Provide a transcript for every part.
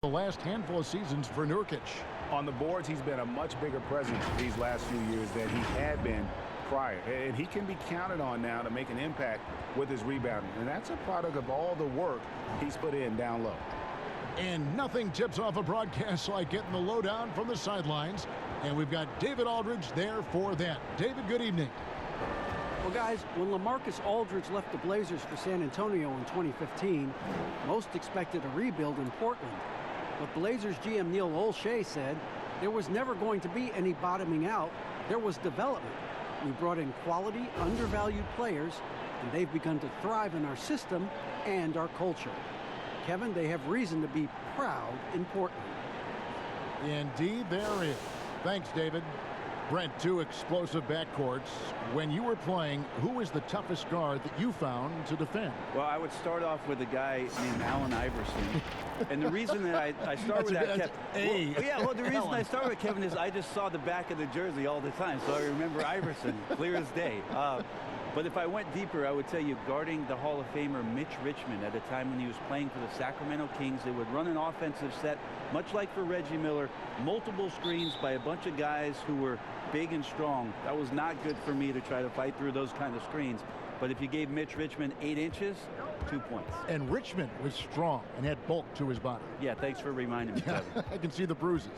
the last handful of seasons for Nurkic. On the boards, he's been a much bigger presence these last few years than he had been prior. And he can be counted on now to make an impact with his rebounding. And that's a product of all the work he's put in down low. And nothing tips off a broadcast like getting the lowdown from the sidelines. And we've got David Aldridge there for that. David, good evening. Well, guys, when LaMarcus Aldridge left the Blazers for San Antonio in 2015, most expected a rebuild in Portland. But Blazers GM Neil Olshey said there was never going to be any bottoming out. There was development. We brought in quality, undervalued players, and they've begun to thrive in our system and our culture. Kevin, they have reason to be proud in Portland. Indeed, there is. Thanks, David. Brent, two explosive backcourts. When you were playing, who was the toughest guard that you found to defend? Well, I would start off with a guy named Allen Iverson. And the reason that I start with that, Kevin, the reason I start with Kevin is I just saw the back of the jersey all the time, so I remember Iverson clear as day. But if I went deeper, I would tell you guarding the Hall of Famer Mitch Richmond at a time when he was playing for the Sacramento Kings. They would run an offensive set, much like for Reggie Miller, multiple screens by a bunch of guys who were big and strong. That was not good for me to try to fight through those kind of screens. But if you gave Mitch Richmond 8 inches, 2 points. And Richmond was strong and had bulk to his body. Yeah, thanks for reminding me, Kevin. I can see the bruises.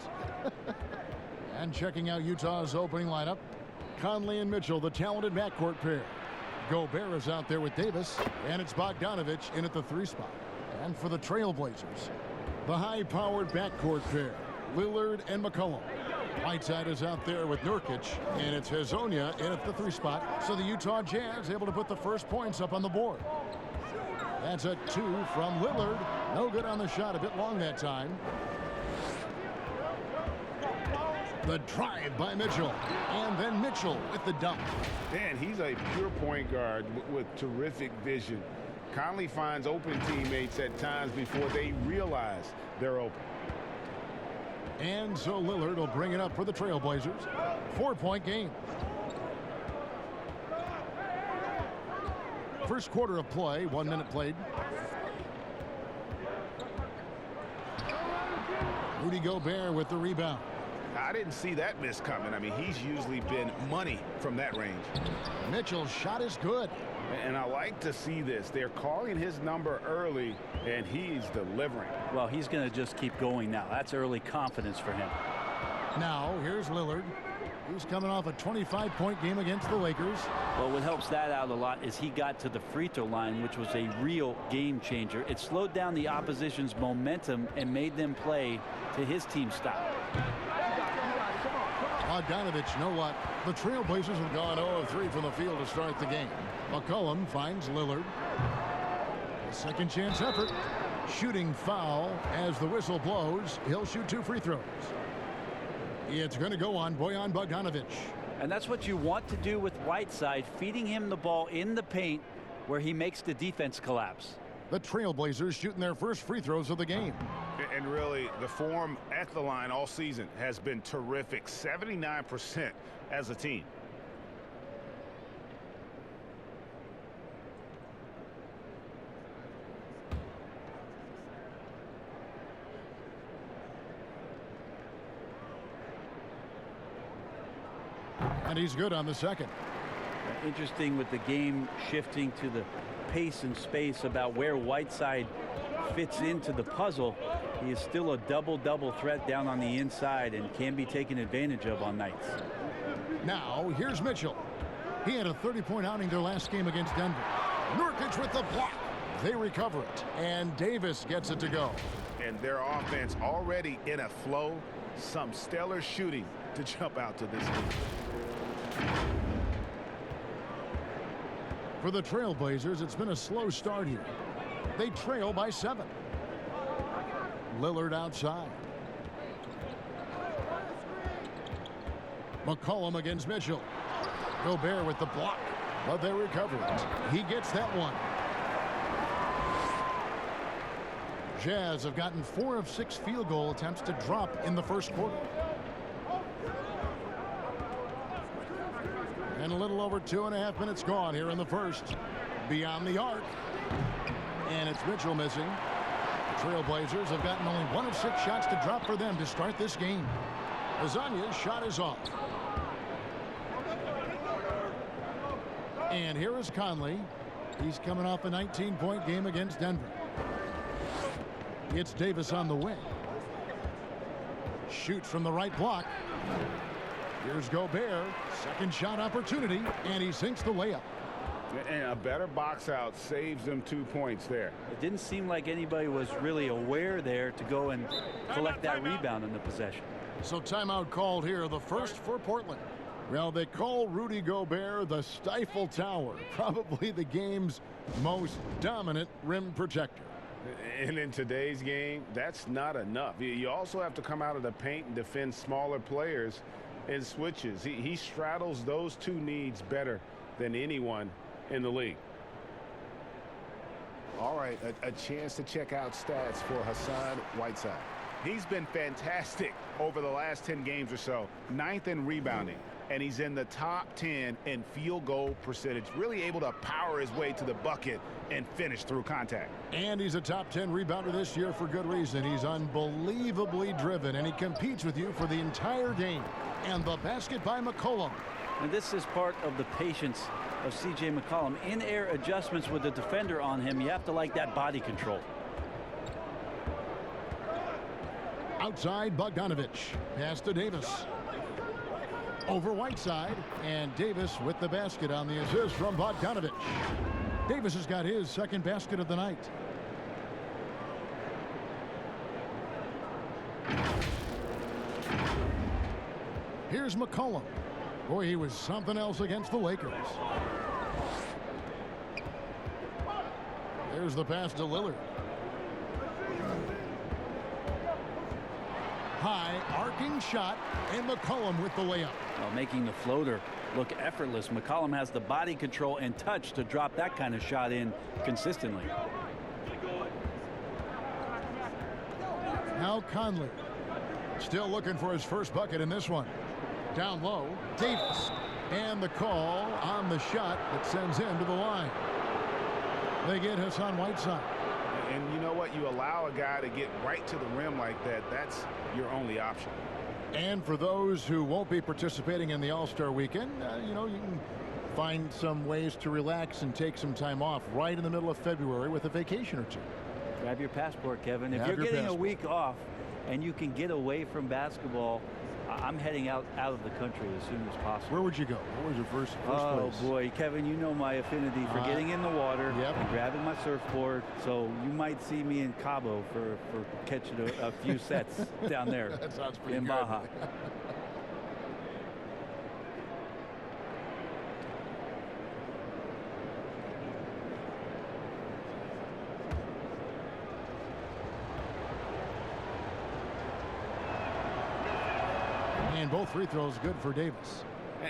And checking out Utah's opening lineup, Conley and Mitchell, the talented backcourt pair. Gobert is out there with Davis, and it's Bogdanovich in at the 3 spot. And for the Trailblazers, the high-powered backcourt pair, Lillard and McCollum. Whiteside is out there with Nurkic, and it's Hezonja in at the 3 spot. So the Utah Jazz able to put the first points up on the board. That's a 2 from Lillard. No good on the shot, a bit long that time. The drive by Mitchell, and then Mitchell with the dunk. Man, he's a pure point guard with terrific vision. Conley finds open teammates at times before they realize they're open. And so Lillard will bring it up for the Trailblazers. 4-point game. First quarter of play, 1 minute played. Rudy Gobert with the rebound. I didn't see that miss coming. I mean, he's usually been money from that range. Mitchell's shot is good. And I like to see this. They're calling his number early, and he's delivering. Well, he's going to just keep going now. That's early confidence for him. Now, here's Lillard. He's coming off a 25-point game against the Lakers. Well, what helps that out a lot is he got to the free throw line, which was a real game changer. It slowed down the opposition's momentum and made them play to his team style. Bogdanovich, you know what? The Trailblazers have gone 0 of 3 from the field to start the game. McCollum finds Lillard. A second chance effort. Shooting foul as the whistle blows. He'll shoot 2 free throws. It's going to go on Bojan Bogdanovich. And that's what you want to do with Whiteside, feeding him the ball in the paint where he makes the defense collapse. The Trailblazers shooting their first free throws of the game. And really, the form at the line all season has been terrific. 79% as a team. And he's good on the second. Interesting with the game shifting to the pace and space about where Whiteside fits into the puzzle. He is still a double-double threat down on the inside and can be taken advantage of on nights. Now, here's Mitchell. He had a 30-point outing their last game against Denver. Nurkic with the block. They recover it, and Davis gets it to go. And their offense already in a flow. Some stellar shooting to jump out to this lead. For the Trailblazers, it's been a slow start here. They trail by 7. Lillard outside. McCollum against Mitchell. Gobert with the block, but they recover it. He gets that one. Jazz have gotten 4 of 6 field goal attempts to drop in the first quarter. And a little over 2.5 minutes gone here in the first. Beyond the arc. And it's Mitchell missing. Trailblazers have gotten only 1 of 6 shots to drop for them to start this game. Lasagna's shot is off. And here is Conley. He's coming off a 19-point game against Denver. It's Davis on the wing. Shoots from the right block. Here's Gobert. Second shot opportunity, and he sinks the layup. And a better box out saves them 2 points there. It didn't seem like anybody was really aware there to go and collect that rebound in the possession. So timeout called here, the first for Portland. Well, they call Rudy Gobert the Stifle Tower, probably the game's most dominant rim protector. And in today's game, that's not enough. You also have to come out of the paint and defend smaller players in switches. He straddles those 2 needs better than anyone in the league. All right, a chance to check out stats for Hassan Whiteside. He's been fantastic over the last 10 games or so. 9th in rebounding, and he's in the top 10 in field goal percentage. Really able to power his way to the bucket and finish through contact. And he's a top 10 rebounder this year for good reason. He's unbelievably driven, and he competes with you for the entire game. And the basket by McCollum. And this is part of the patience of C.J. McCollum. In-air adjustments with the defender on him. You have to like that body control. Outside, Bogdanovich. Pass to Davis. Over Whiteside, and Davis with the basket on the assist from Bogdanovich. Davis has got his second basket of the night. Here's McCollum. Boy, he was something else against the Lakers. There's the pass to Lillard. High arcing shot, and McCollum with the layup. Well, making the floater look effortless. McCollum has the body control and touch to drop that kind of shot in consistently. Now Conley. Still looking for his first bucket in this one. Down low, Davis. And the call on the shot that sends him to the line. They get Hassan Whiteside. And you know what? You allow a guy to get right to the rim like that. That's your only option. And for those who won't be participating in the All-Star weekend, you know, you can find some ways to relax and take some time off right in the middle of February with a vacation or 2. Grab your passport, Kevin. If Grab you're your getting passport. a week off and you can get away from basketball, I'm heading out of the country as soon as possible. Where would you go? What was your first Oh, place? boy, Kevin, you know my affinity for getting in the water Yep. and grabbing my surfboard. So you might see me in Cabo for catching a few sets down there That sounds pretty in good. Baja. And both free throws good for Davis.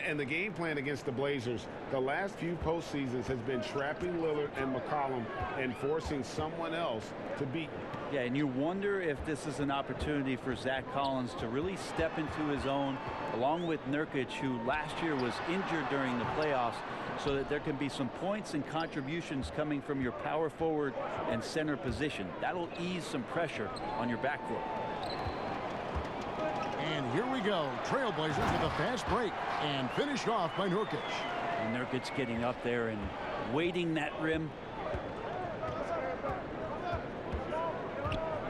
And the game plan against the Blazers, the last few postseasons has been trapping Lillard and McCollum and forcing someone else to beat. Yeah, and you wonder if this is an opportunity for Zach Collins to really step into his own, along with Nurkic, who last year was injured during the playoffs, so that there can be some points and contributions coming from your power forward and center position. That'll ease some pressure on your backcourt. And here we go. Trailblazers with a fast break and finished off by Nurkic. And Nurkic getting up there and waiting that rim.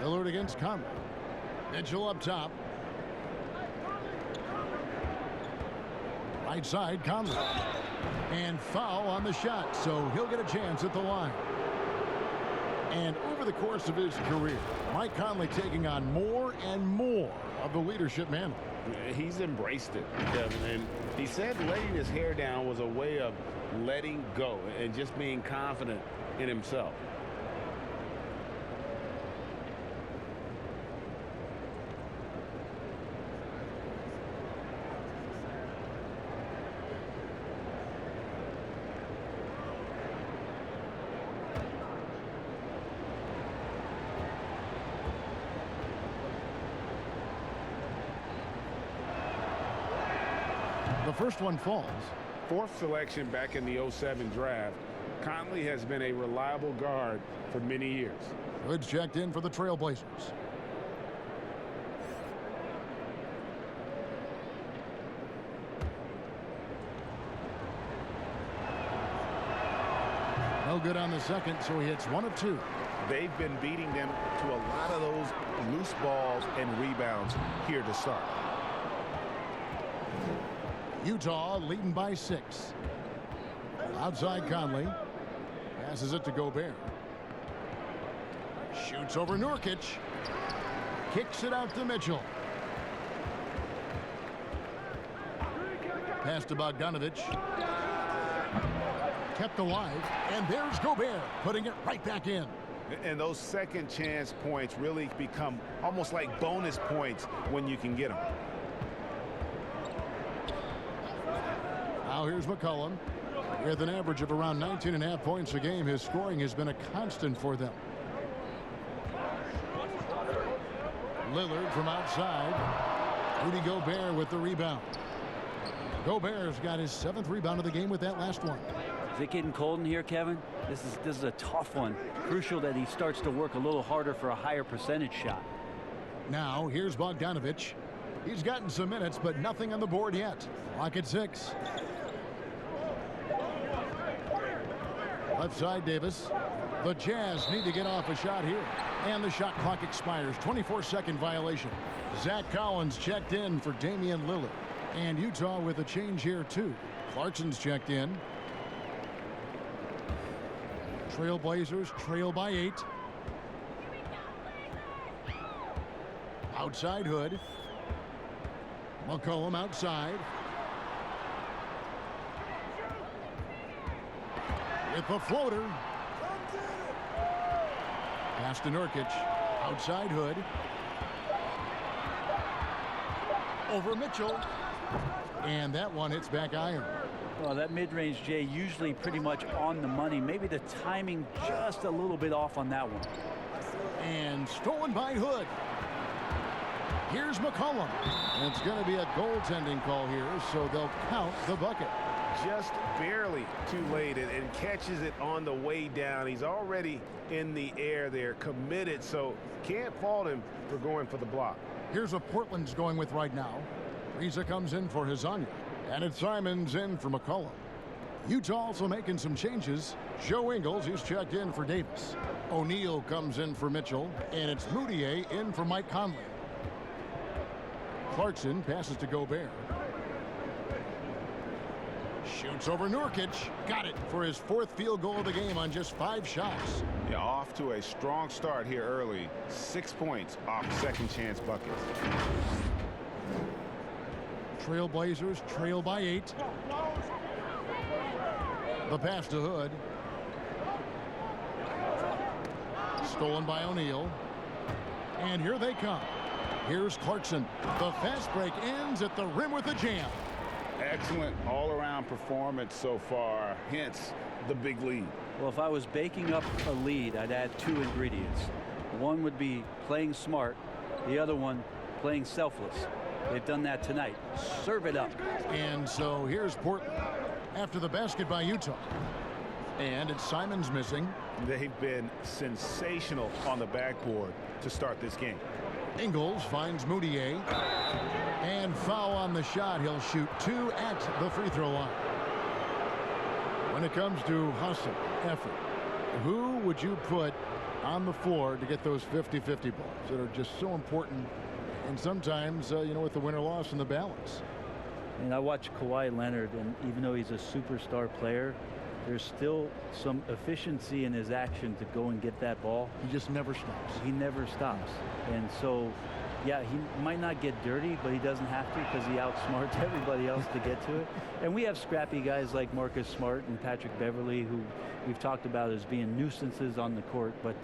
Lillard against Conley. Mitchell up top. Right side, Conley. And foul on the shot, so he'll get a chance at the line. And over the course of his career, Mike Conley taking on more and more of the leadership mantle. He's embraced it, Kevin, and he said letting his hair down was a way of letting go and just being confident in himself. The first one falls. 4th selection back in the '07 draft. Conley has been a reliable guard for many years. Hood's checked in for the Trailblazers. No good on the second, so he hits 1 of 2. They've been beating them to a lot of those loose balls and rebounds here to start. Utah leading by 6. Outside Conley. Passes it to Gobert. Shoots over Nurkic. Kicks it out to Mitchell. Pass to Bogdanovich. Kept alive. And there's Gobert putting it right back in. And those second chance points really become almost like bonus points when you can get them. Now here's McCollum. With an average of around 19.5 points a game, his scoring has been a constant for them. Lillard from outside. Rudy Gobert with the rebound. Gobert's got his 7th rebound of the game with that last one. Is it getting cold in here, Kevin? This is a tough one. Crucial that he starts to work a little harder for a higher percentage shot. Now here's Bogdanovich. He's gotten some minutes, but nothing on the board yet. Clock at 6. Left side Davis. The Jazz need to get off a shot here. And the shot clock expires. 24-second violation. Zach Collins checked in for Damian Lillard. And Utah with a change here too. Clarkson's checked in. Trailblazers trail by 8. Outside Hood. McCollum outside. With the floater. Pass to Nurkic. Outside Hood. Over Mitchell. And that one hits back iron. Well, that mid-range, Jay, usually pretty much on the money. Maybe the timing just a little bit off on that one. And stolen by Hood. Here's McCollum. And it's going to be a goaltending call here, so they'll count the bucket. Just barely too late and catches it on the way down. He's already in the air there, committed, so can't fault him for going for the block. Here's what Portland's going with right now. Riza comes in for Hezonja. And it's Simons in for McCollum. Utah also making some changes. Joe Ingles, he's checked in for Davis. O'Neal comes in for Mitchell. And it's Moutier in for Mike Conley. Clarkson passes to Gobert. Shoots over Nurkic. Got it for his 4th field goal of the game on just 5 shots. Yeah, off to a strong start here early. 6 points off second chance buckets. Trailblazers trail by 8. The pass to Hood. Stolen by O'Neal. And here they come. Here's Clarkson. The fast break ends at the rim with a jam. Excellent all-around performance so far, hence the big lead. Well, if I was baking up a lead, I'd add 2 ingredients. One would be playing smart. The other one, playing selfless. They've done that tonight. Serve it up. And so here's Portland after the basket by Utah. And it's Simons missing. They've been sensational on the backboard to start this game. Ingles finds Moutier. And foul on the shot. He'll shoot 2 at the free throw line. When it comes to hustle, effort, who would you put on the floor to get those 50-50 balls that are just so important? And sometimes, you know, with the winner-loss and the balance. And I watch Kawhi Leonard, and even though he's a superstar player, there's still some efficiency in his action to go and get that ball. He just never stops. He never stops. And so, yeah, he might not get dirty, but he doesn't have to because he outsmarts everybody else to get to it. And we have scrappy guys like Marcus Smart and Patrick Beverly, who we've talked about as being nuisances on the court. But,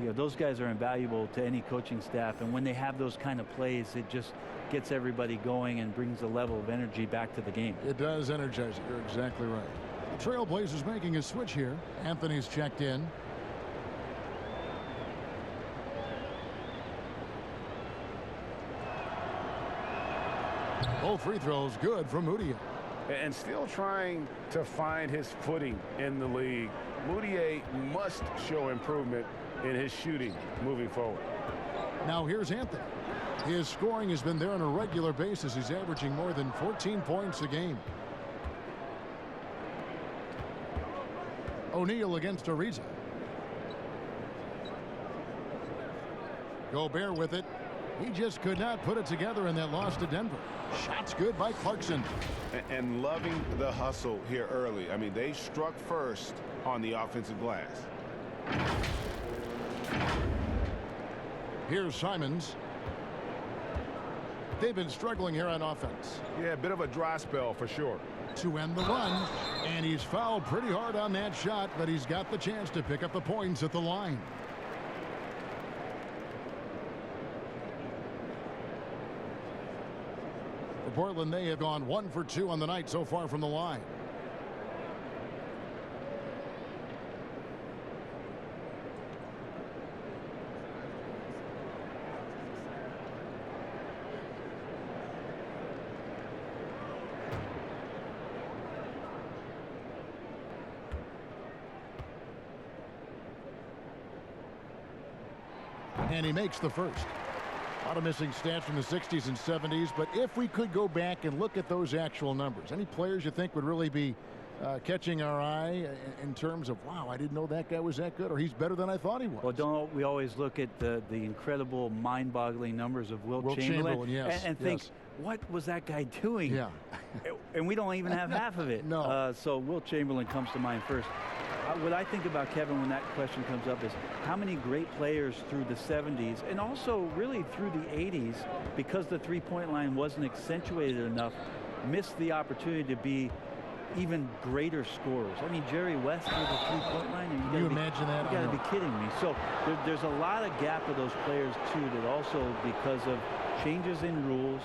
you know, those guys are invaluable to any coaching staff. And when they have those kind of plays, it just gets everybody going and brings a level of energy back to the game. It does energize it. You're exactly right. The Trailblazers making a switch here. Anthony's checked in. Both free throws good from Moutier. and still trying to find his footing in the league. Moutier must show improvement in his shooting moving forward. Now here's Anthony. His scoring has been there on a regular basis. He's averaging more than 14 points a game. O'Neal against Ariza. Gobert with it. He just could not put it together in that loss to Denver. Shots good by Clarkson. And loving the hustle here early. I mean, they struck first on the offensive glass. Here's Simons. They've been struggling here on offense. Yeah, a bit of a dry spell for sure. To end the run, and he's fouled pretty hard on that shot, but he's got the chance to pick up the points at the line. For Portland, they have gone 1 for 2 on the night so far from the line. And he makes the first. A lot of missing stats from the 60s and 70s, but if we could go back and look at those actual numbers, any players you think would really be catching our eye in terms of, wow, I didn't know that guy was that good, or he's better than I thought he was? Well, don't we always look at the incredible, mind-boggling numbers of Wilt Chamberlain yes, and think, what was that guy doing? Yeah. And we don't even have half of it. No. So Wilt Chamberlain comes to mind first. What I think about Kevin when that question comes up is how many great players through the 70s and also really through the 80s, because the three-point line wasn't accentuated enough, missed the opportunity to be even greater scorers. I mean, Jerry West through the three-point line. Can you imagine that? You got to be kidding me. So there's a lot of gap of those players too, that also because of changes in rules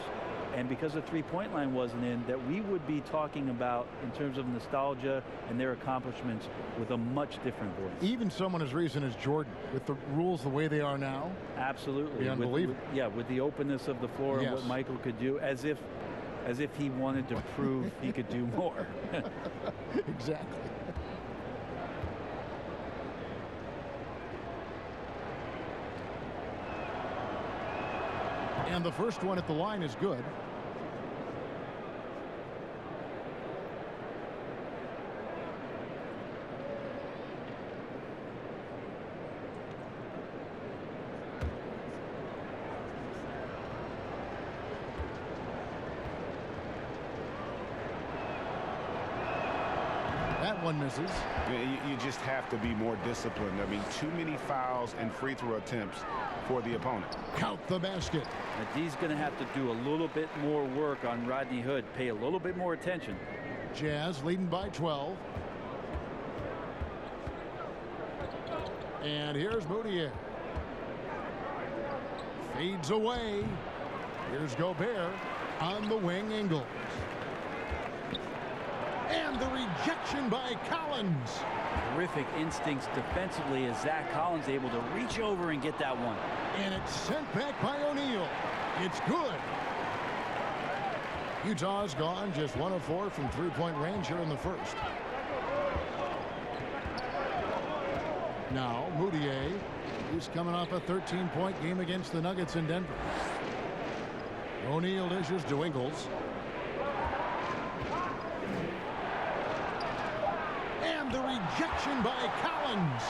and because the three-point line wasn't in, that we would be talking about in terms of nostalgia and their accomplishments with a much different voice. Even someone as recent as Jordan, with the rules the way they are now. Absolutely. Unbelievable. With the openness of the floor and what Michael could do, as if he wanted to prove he could do more. Exactly. And the first one at the line is good. That one misses. You just have to be more disciplined. I mean, too many fouls and free throw attempts for the opponent. Count the basket. And he's going to have to do a little bit more work on Rodney Hood. Pay a little bit more attention. Jazz leading by 12. And here's Moutier. Fades away. Here's Gobert on the wing. Ingles. And the rejection by Collins. Terrific instincts defensively as Zach Collins able to reach over and get that one. And it's sent back by O'Neal. It's good. Utah's gone just 1 of 4 from three-point range here in the first. Now Moutier, he's coming off a 13-point game against the Nuggets in Denver. O'Neal dishes to Ingles. And the rejection by Collins.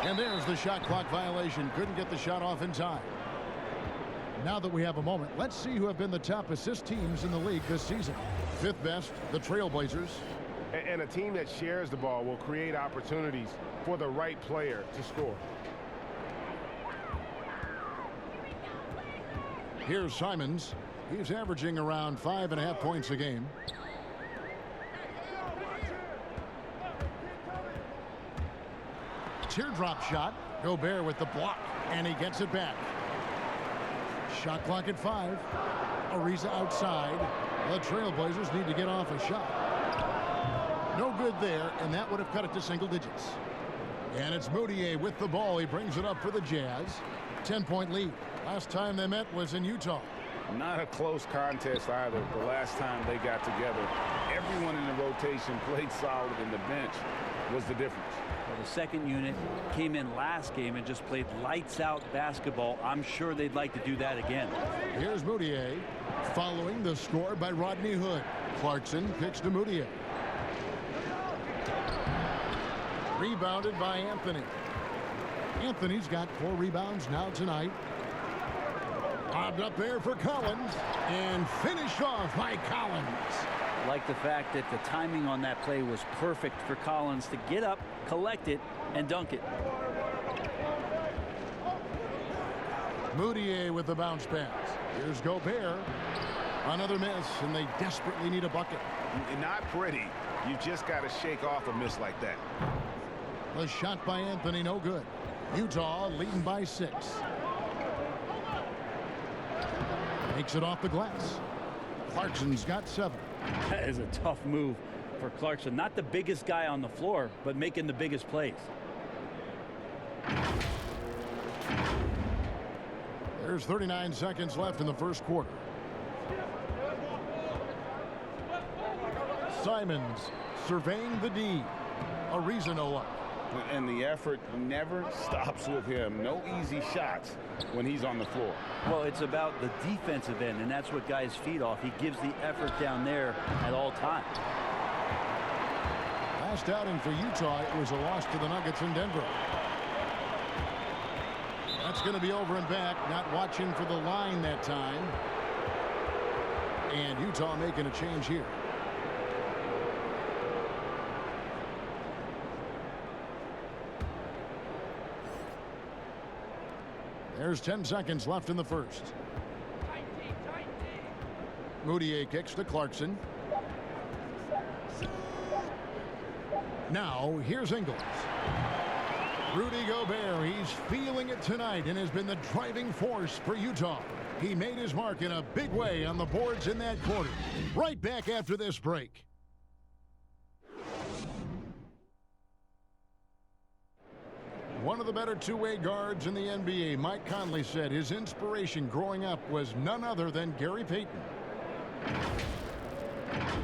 And there's the shot clock violation. Couldn't get the shot off in time. Now that we have a moment, let's see who have been the top assist teams in the league this season. 5th best, the Trailblazers. And a team that shares the ball will create opportunities for the right player to score. Here's Simons. He's averaging around 5.5 points a game. Teardrop shot. Gobert with the block, and he gets it back. Shot clock at 5. Ariza outside. The Trailblazers need to get off a shot. No good there, and that would have cut it to single digits. And it's Moutier with the ball. He brings it up for the Jazz. 10-point lead. Last time they met was in Utah. Not a close contest either. The last time they got together, everyone in the rotation played solid, and the bench was the difference. Well, the second unit came in last game and just played lights-out basketball. I'm sure they'd like to do that again. Here's Moutier following the score by Rodney Hood. Clarkson picks to Moutier. Rebounded by Anthony. Anthony's got 4 rebounds now tonight. Lobbed up there for Collins and finished off by Collins. I like the fact that the timing on that play was perfect for Collins to get up, collect it, and dunk it. Moutier with the bounce pass. Here's Gobert. Another miss, and they desperately need a bucket. Not pretty. You just got to shake off a miss like that. The shot by Anthony, no good. Utah leading by 6. Makes it off the glass. Clarkson's got 7. That is a tough move for Clarkson. Not the biggest guy on the floor, but making the biggest plays. There's 39 seconds left in the first quarter. Simons surveying the D. A reason no luck. And the effort never stops with him. No easy shots when he's on the floor. Well, it's about the defensive end, and that's what guys feed off. He gives the effort down there at all times. Last outing for Utah, it was a loss to the Nuggets in Denver. That's going to be over and back. Not watching for the line that time. And Utah making a change here. There's 10 seconds left in the first. Moutier kicks to Clarkson. Now, here's Ingles. Rudy Gobert, he's feeling it tonight and has been the driving force for Utah. He made his mark in a big way on the boards in that quarter. Right back after this break. One of the better two-way guards in the NBA, Mike Conley, said his inspiration growing up was none other than Gary Payton.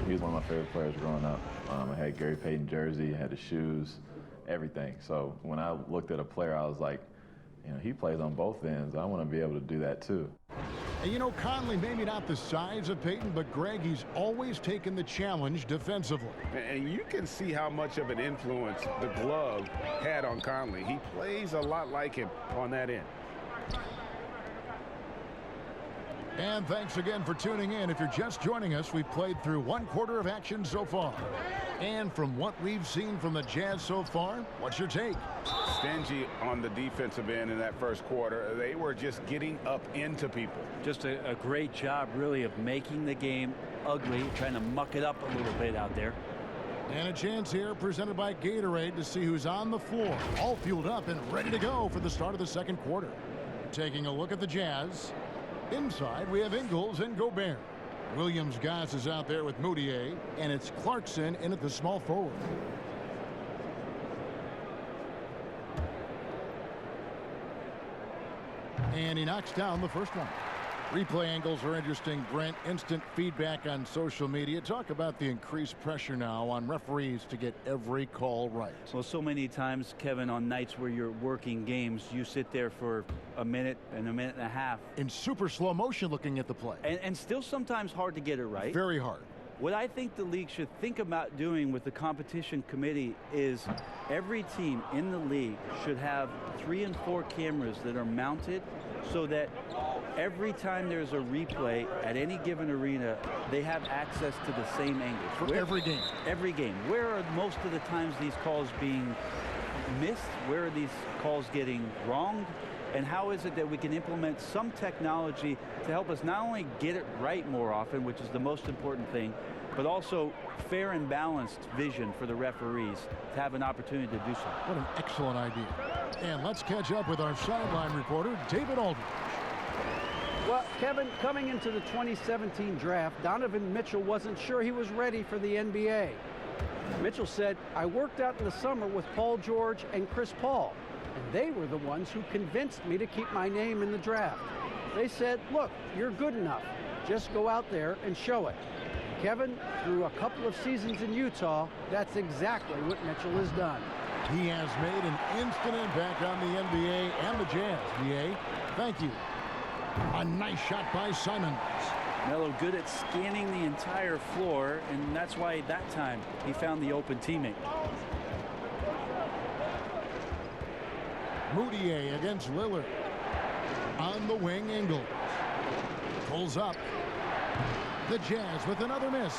He was one of my favorite players growing up. I had Gary Payton jersey, had the shoes, everything. So when I looked at a player, I was like, you know, he plays on both ends. I want to be able to do that too. And you know, Conley, maybe not the size of Payton, but Greg, he's always taken the challenge defensively. And you can see how much of an influence the glove had on Conley. He plays a lot like him on that end. And thanks again for tuning in. If you're just joining us, we've played through 1 quarter of action so far. And from what we've seen from the Jazz so far, what's your take? Stingy on the defensive end in that first quarter. They were just getting up into people. Just a great job, really, of making the game ugly, trying to muck it up a little bit out there. And a chance here presented by Gatorade to see who's on the floor, all fueled up and ready to go for the start of the second quarter. Taking a look at the Jazz. Inside, we have Ingles and Gobert. Williams-Goss is out there with Moutier, and it's Clarkson in at the small forward. And he knocks down the first one. Replay angles are interesting, Brent. Instant feedback on social media. Talk about the increased pressure now on referees to get every call right. Well, so many times, Kevin, on nights where you're working games, you sit there for a minute and a half. In super slow motion looking at the play. And still sometimes hard to get it right. Very hard. What I think the league should think about doing with the competition committee is every team in the league should have 3 and 4 cameras that are mounted so that every time there's a replay at any given arena, they have access to the same angles. For every game. Every game. Where are most of the times these calls being missed? Where are these calls getting wronged? And how is it that we can implement some technology to help us not only get it right more often, which is the most important thing, but also fair and balanced vision for the referees to have an opportunity to do so. What an excellent idea. And let's catch up with our sideline reporter, David Aldridge. Well, Kevin, coming into the 2017 draft, Donovan Mitchell wasn't sure he was ready for the NBA. Mitchell said, "I worked out in the summer with Paul George and Chris Paul, and they were the ones who convinced me to keep my name in the draft." They said, look, you're good enough. Just go out there and show it. Kevin, through a couple of seasons in Utah, that's exactly what Mitchell has done. He has made an instant impact on the NBA and the Jazz. VA, thank you. A nice shot by Simons. Melo good at scanning the entire floor, and that's why that time he found the open teammate. Moutier against Lillard. On the wing, Ingles. Pulls up. The Jazz with another miss.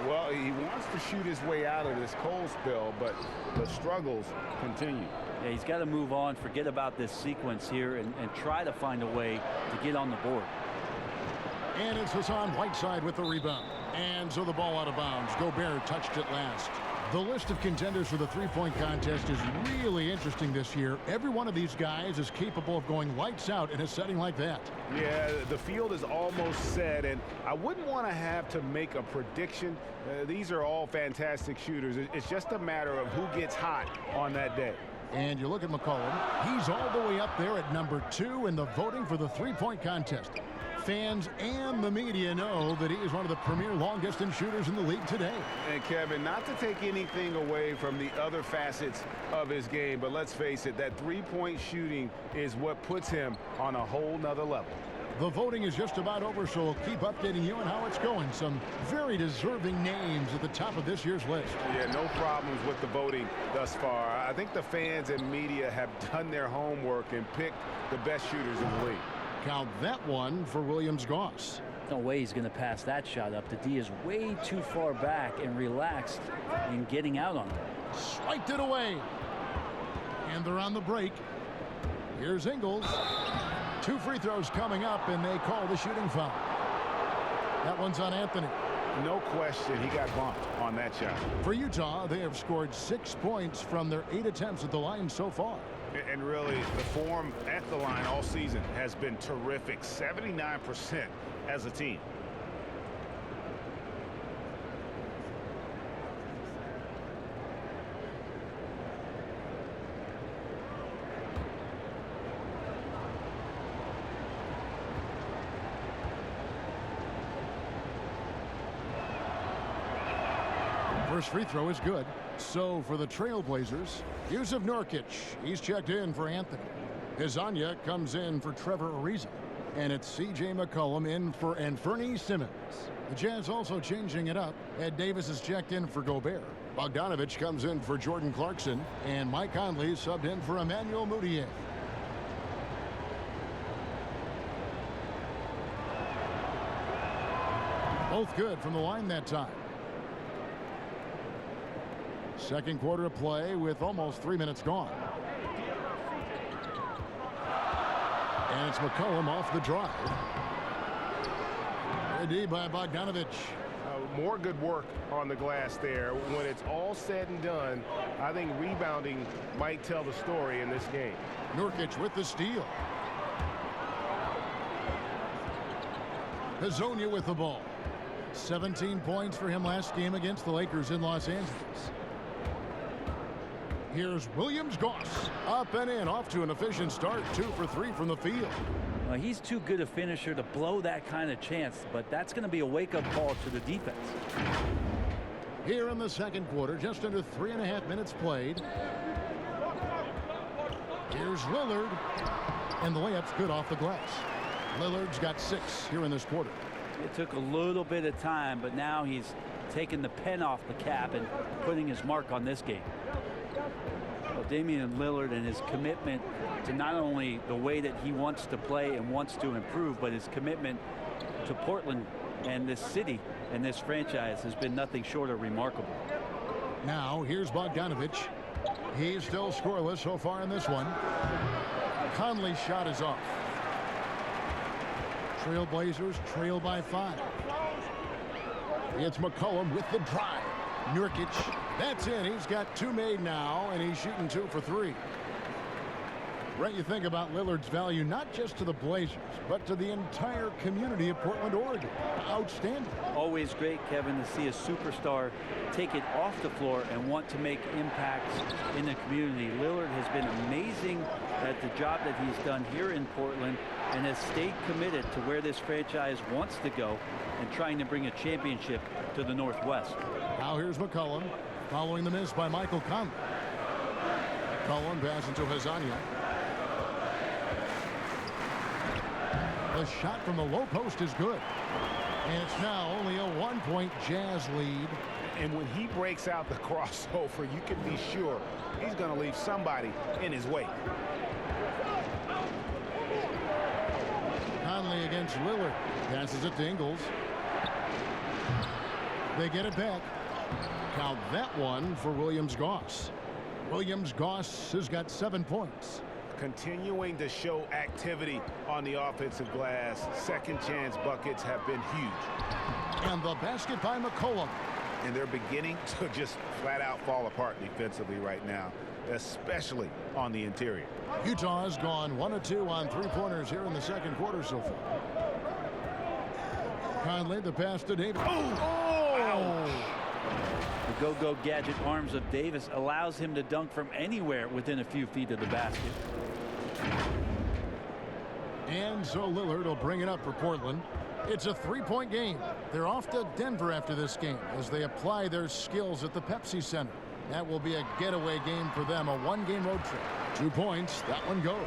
Well, he wants to shoot his way out of this cold spell, but the struggles continue. Yeah, he's got to move on, forget about this sequence here, and try to find a way to get on the board. And it's Hassan Whiteside with the rebound. And so the ball out of bounds. Gobert touched it last. The list of contenders for the three-point contest is really interesting this year. Every one of these guys is capable of going lights out in a setting like that. Yeah, the field is almost set, and I wouldn't want to have to make a prediction. These are all fantastic shooters. It's just a matter of who gets hot on that day. And you look at McCollum. He's all the way up there at number 2 in the voting for the three-point contest. Fans and the media know that he is one of the premier long-distance shooters in the league today. And Kevin, not to take anything away from the other facets of his game, but let's face it, that three-point shooting is what puts him on a whole nother level. The voting is just about over, so we'll keep updating you on how it's going. Some very deserving names at the top of this year's list. Yeah, no problems with the voting thus far. I think the fans and media have done their homework and picked the best shooters in the league. Count that one for Williams-Goss. No way he's going to pass that shot up. The D is way too far back and relaxed in getting out on it. Swiped it away. And they're on the break. Here's Ingles. 2 free throws coming up, and they call the shooting foul. That one's on Anthony. No question, he got bumped on that shot. For Utah, they have scored 6 points from their 8 attempts at the line so far. And really, the form at the line all season has been terrific. 79% as a team. First free throw is good. So for the Trailblazers, Yusuf Nurkic, he's checked in for Anthony. Hizanya comes in for Trevor Ariza. And it's C.J. McCollum in for Anthony Simmons. The Jazz also changing it up. Ed Davis is checked in for Gobert. Bogdanovich comes in for Jordan Clarkson. And Mike Conley subbed in for Emmanuel Moutier. Both good from the line that time. Second quarter of play with almost 3 minutes gone. And it's McCollum off the drive. Good by Bogdanovich. More good work on the glass there. When it's all said and done, I think rebounding might tell the story in this game. Nurkic with the steal. Hizanya with the ball. 17 points for him last game against the Lakers in Los Angeles. Here's Williams-Goss. Up and in, off to an efficient start. 2 for 3 from the field. Well, he's too good a finisher to blow that kind of chance, but that's going to be a wake-up call to the defense. Here in the second quarter, just under 3.5 minutes played. Here's Lillard. And the layup's good off the glass. Lillard's got 6 here in this quarter. It took a little bit of time, but now he's taking the pen off the cap and putting his mark on this game. Well, Damian Lillard and his commitment to not only the way that he wants to play and wants to improve, but his commitment to Portland and this city and this franchise has been nothing short of remarkable. Now, here's Bogdanovich. He's still scoreless so far in this one. Conley's shot is off. Trailblazers trail by 5. It's McCollum with the drive. Nurkic, that's in. He's got 2 made now, and he's shooting 2 for 3. Brett, you think about Lillard's value not just to the Blazers, but to the entire community of Portland, Oregon. Outstanding. Always great, Kevin, to see a superstar take it off the floor and want to make impacts in the community. Lillard has been amazing at the job that he's done here in Portland, and has stayed committed to where this franchise wants to go and trying to bring a championship to the Northwest. Now here's McCollum following the miss by Michael Conley. McCollum passes to Hazania. The shot from the low post is good. And it's now only a 1-point Jazz lead. And when he breaks out the crossover, you can be sure he's going to leave somebody in his wake. Conley against Lillard. Passes it to Ingles. They get it back. Count that one for Williams-Goss. Williams-Goss has got 7 points. Continuing to show activity on the offensive glass. Second chance buckets have been huge. And the basket by McCollum. And they're beginning to just flat out fall apart defensively right now, especially on the interior. Utah's gone 1 of 2 on 3-pointers here in the second quarter so far. Conley, the pass to Davis. Oh! The go-go gadget arms of Davis allows him to dunk from anywhere within a few feet of the basket. And so Lillard will bring it up for Portland. It's a 3-point game. They're off to Denver after this game as they apply their skills at the Pepsi Center. That will be a getaway game for them, a 1-game road trip. 2 points, that one goes.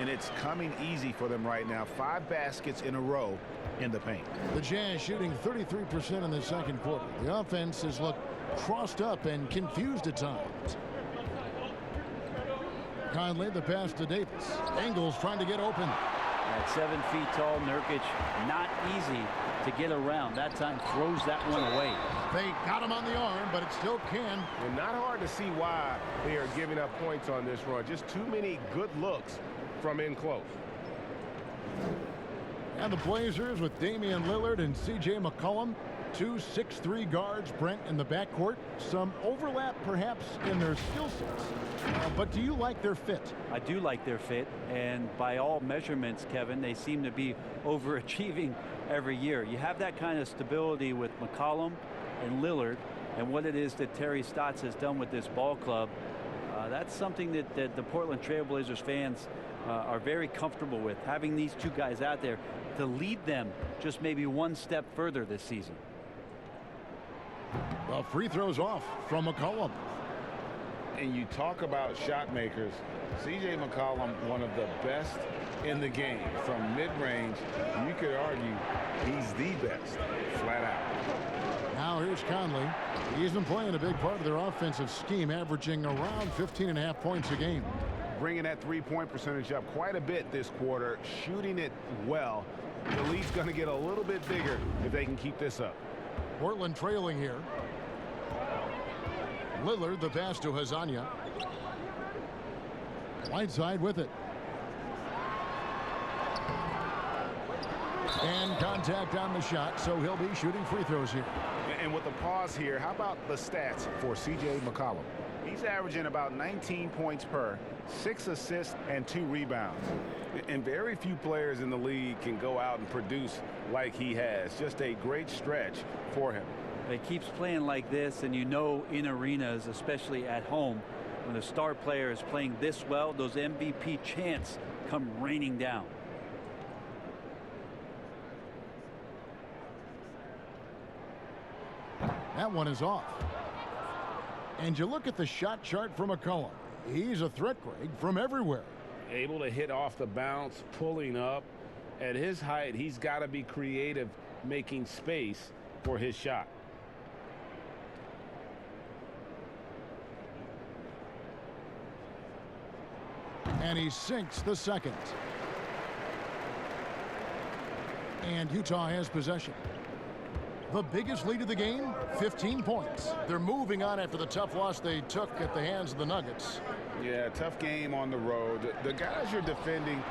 And it's coming easy for them right now. 5 baskets in a row in the paint. The Jazz shooting 33% in the second quarter. The offense has looked crossed up and confused at times. Conley, the pass to Davis. Ingles trying to get open. At 7 feet tall, Nurkic, not easy to get around. That time throws that one away. They got him on the arm, but it still can. And not hard to see why they are giving up points on this run. Just too many good looks from in close. And the Blazers with Damian Lillard and C.J. McCollum. 2 6'3" guards, Brent, in the backcourt. Some overlap, perhaps, in their skill sets. But do you like their fit? I do like their fit, and by all measurements, Kevin, they seem to be overachieving every year. You have that kind of stability with McCollum and Lillard, and what it is that Terry Stotts has done with this ball club. That's something that the Portland Trailblazers fans are very comfortable with, having these 2 guys out there to lead them just maybe 1 step further this season. The free throws off from McCollum. And you talk about shot makers. C.J. McCollum, one of the best in the game. From mid-range, you could argue he's the best, flat out. Now here's Conley. He's been playing a big part of their offensive scheme, averaging around 15.5 points a game. Bringing that 3-point percentage up quite a bit this quarter, shooting it well. The lead's going to get a little bit bigger if they can keep this up. Portland trailing here. Lillard, the pass to Hazania. Whiteside with it. And contact on the shot, so he'll be shooting free throws here. And with the pause here, how about the stats for C.J. McCollum? He's averaging about 19 points per, 6 assists, and 2 rebounds. And very few players in the league can go out and produce like he has. Just a great stretch for him. He keeps playing like this, and you know, in arenas, especially at home, when the star player is playing this well, those MVP chants come raining down. That one is off. And you look at the shot chart from McCollum. He's a threat, Greg, from everywhere. Able to hit off the bounce, pulling up. At his height, he's got to be creative, making space for his shot. And he sinks the second. And Utah has possession. The biggest lead of the game, 15 points. They're moving on after the tough loss they took at the hands of the Nuggets. Yeah, tough game on the road. The guys you're defending,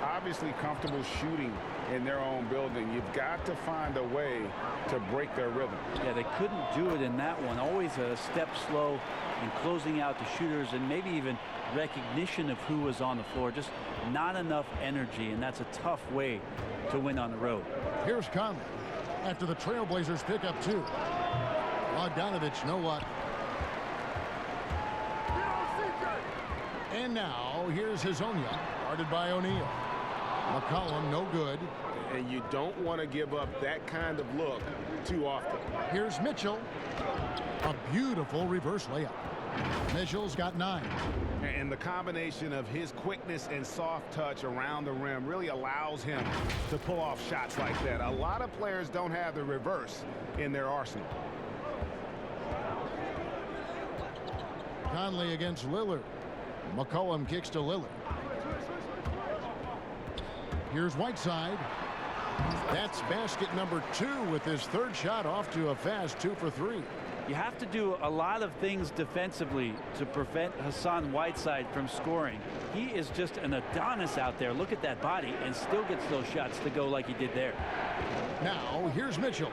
obviously comfortable shooting in their own building. You've got to find a way to break their rhythm. Yeah, they couldn't do it in that one. Always a step slow in closing out the shooters, and maybe even recognition of who was on the floor. Just not enough energy, and that's a tough way to win on the road. Here's Conley after the Trailblazers pick up 2. Bogdanovich, no luck. And now here's Hazonia, guarded by O'Neal. McCollum, no good. And you don't want to give up that kind of look too often. Here's Mitchell. A beautiful reverse layup. Mitchell's got 9. And the combination of his quickness and soft touch around the rim really allows him to pull off shots like that. A lot of players don't have the reverse in their arsenal. Conley against Lillard. McCollum kicks to Lillard. Here's Whiteside. That's basket number 2 with his 3rd shot off to a fast 2 for 3. You have to do a lot of things defensively to prevent Hassan Whiteside from scoring. He is just an Adonis out there. Look at that body, and still gets those shots to go like he did there. Now here's Mitchell.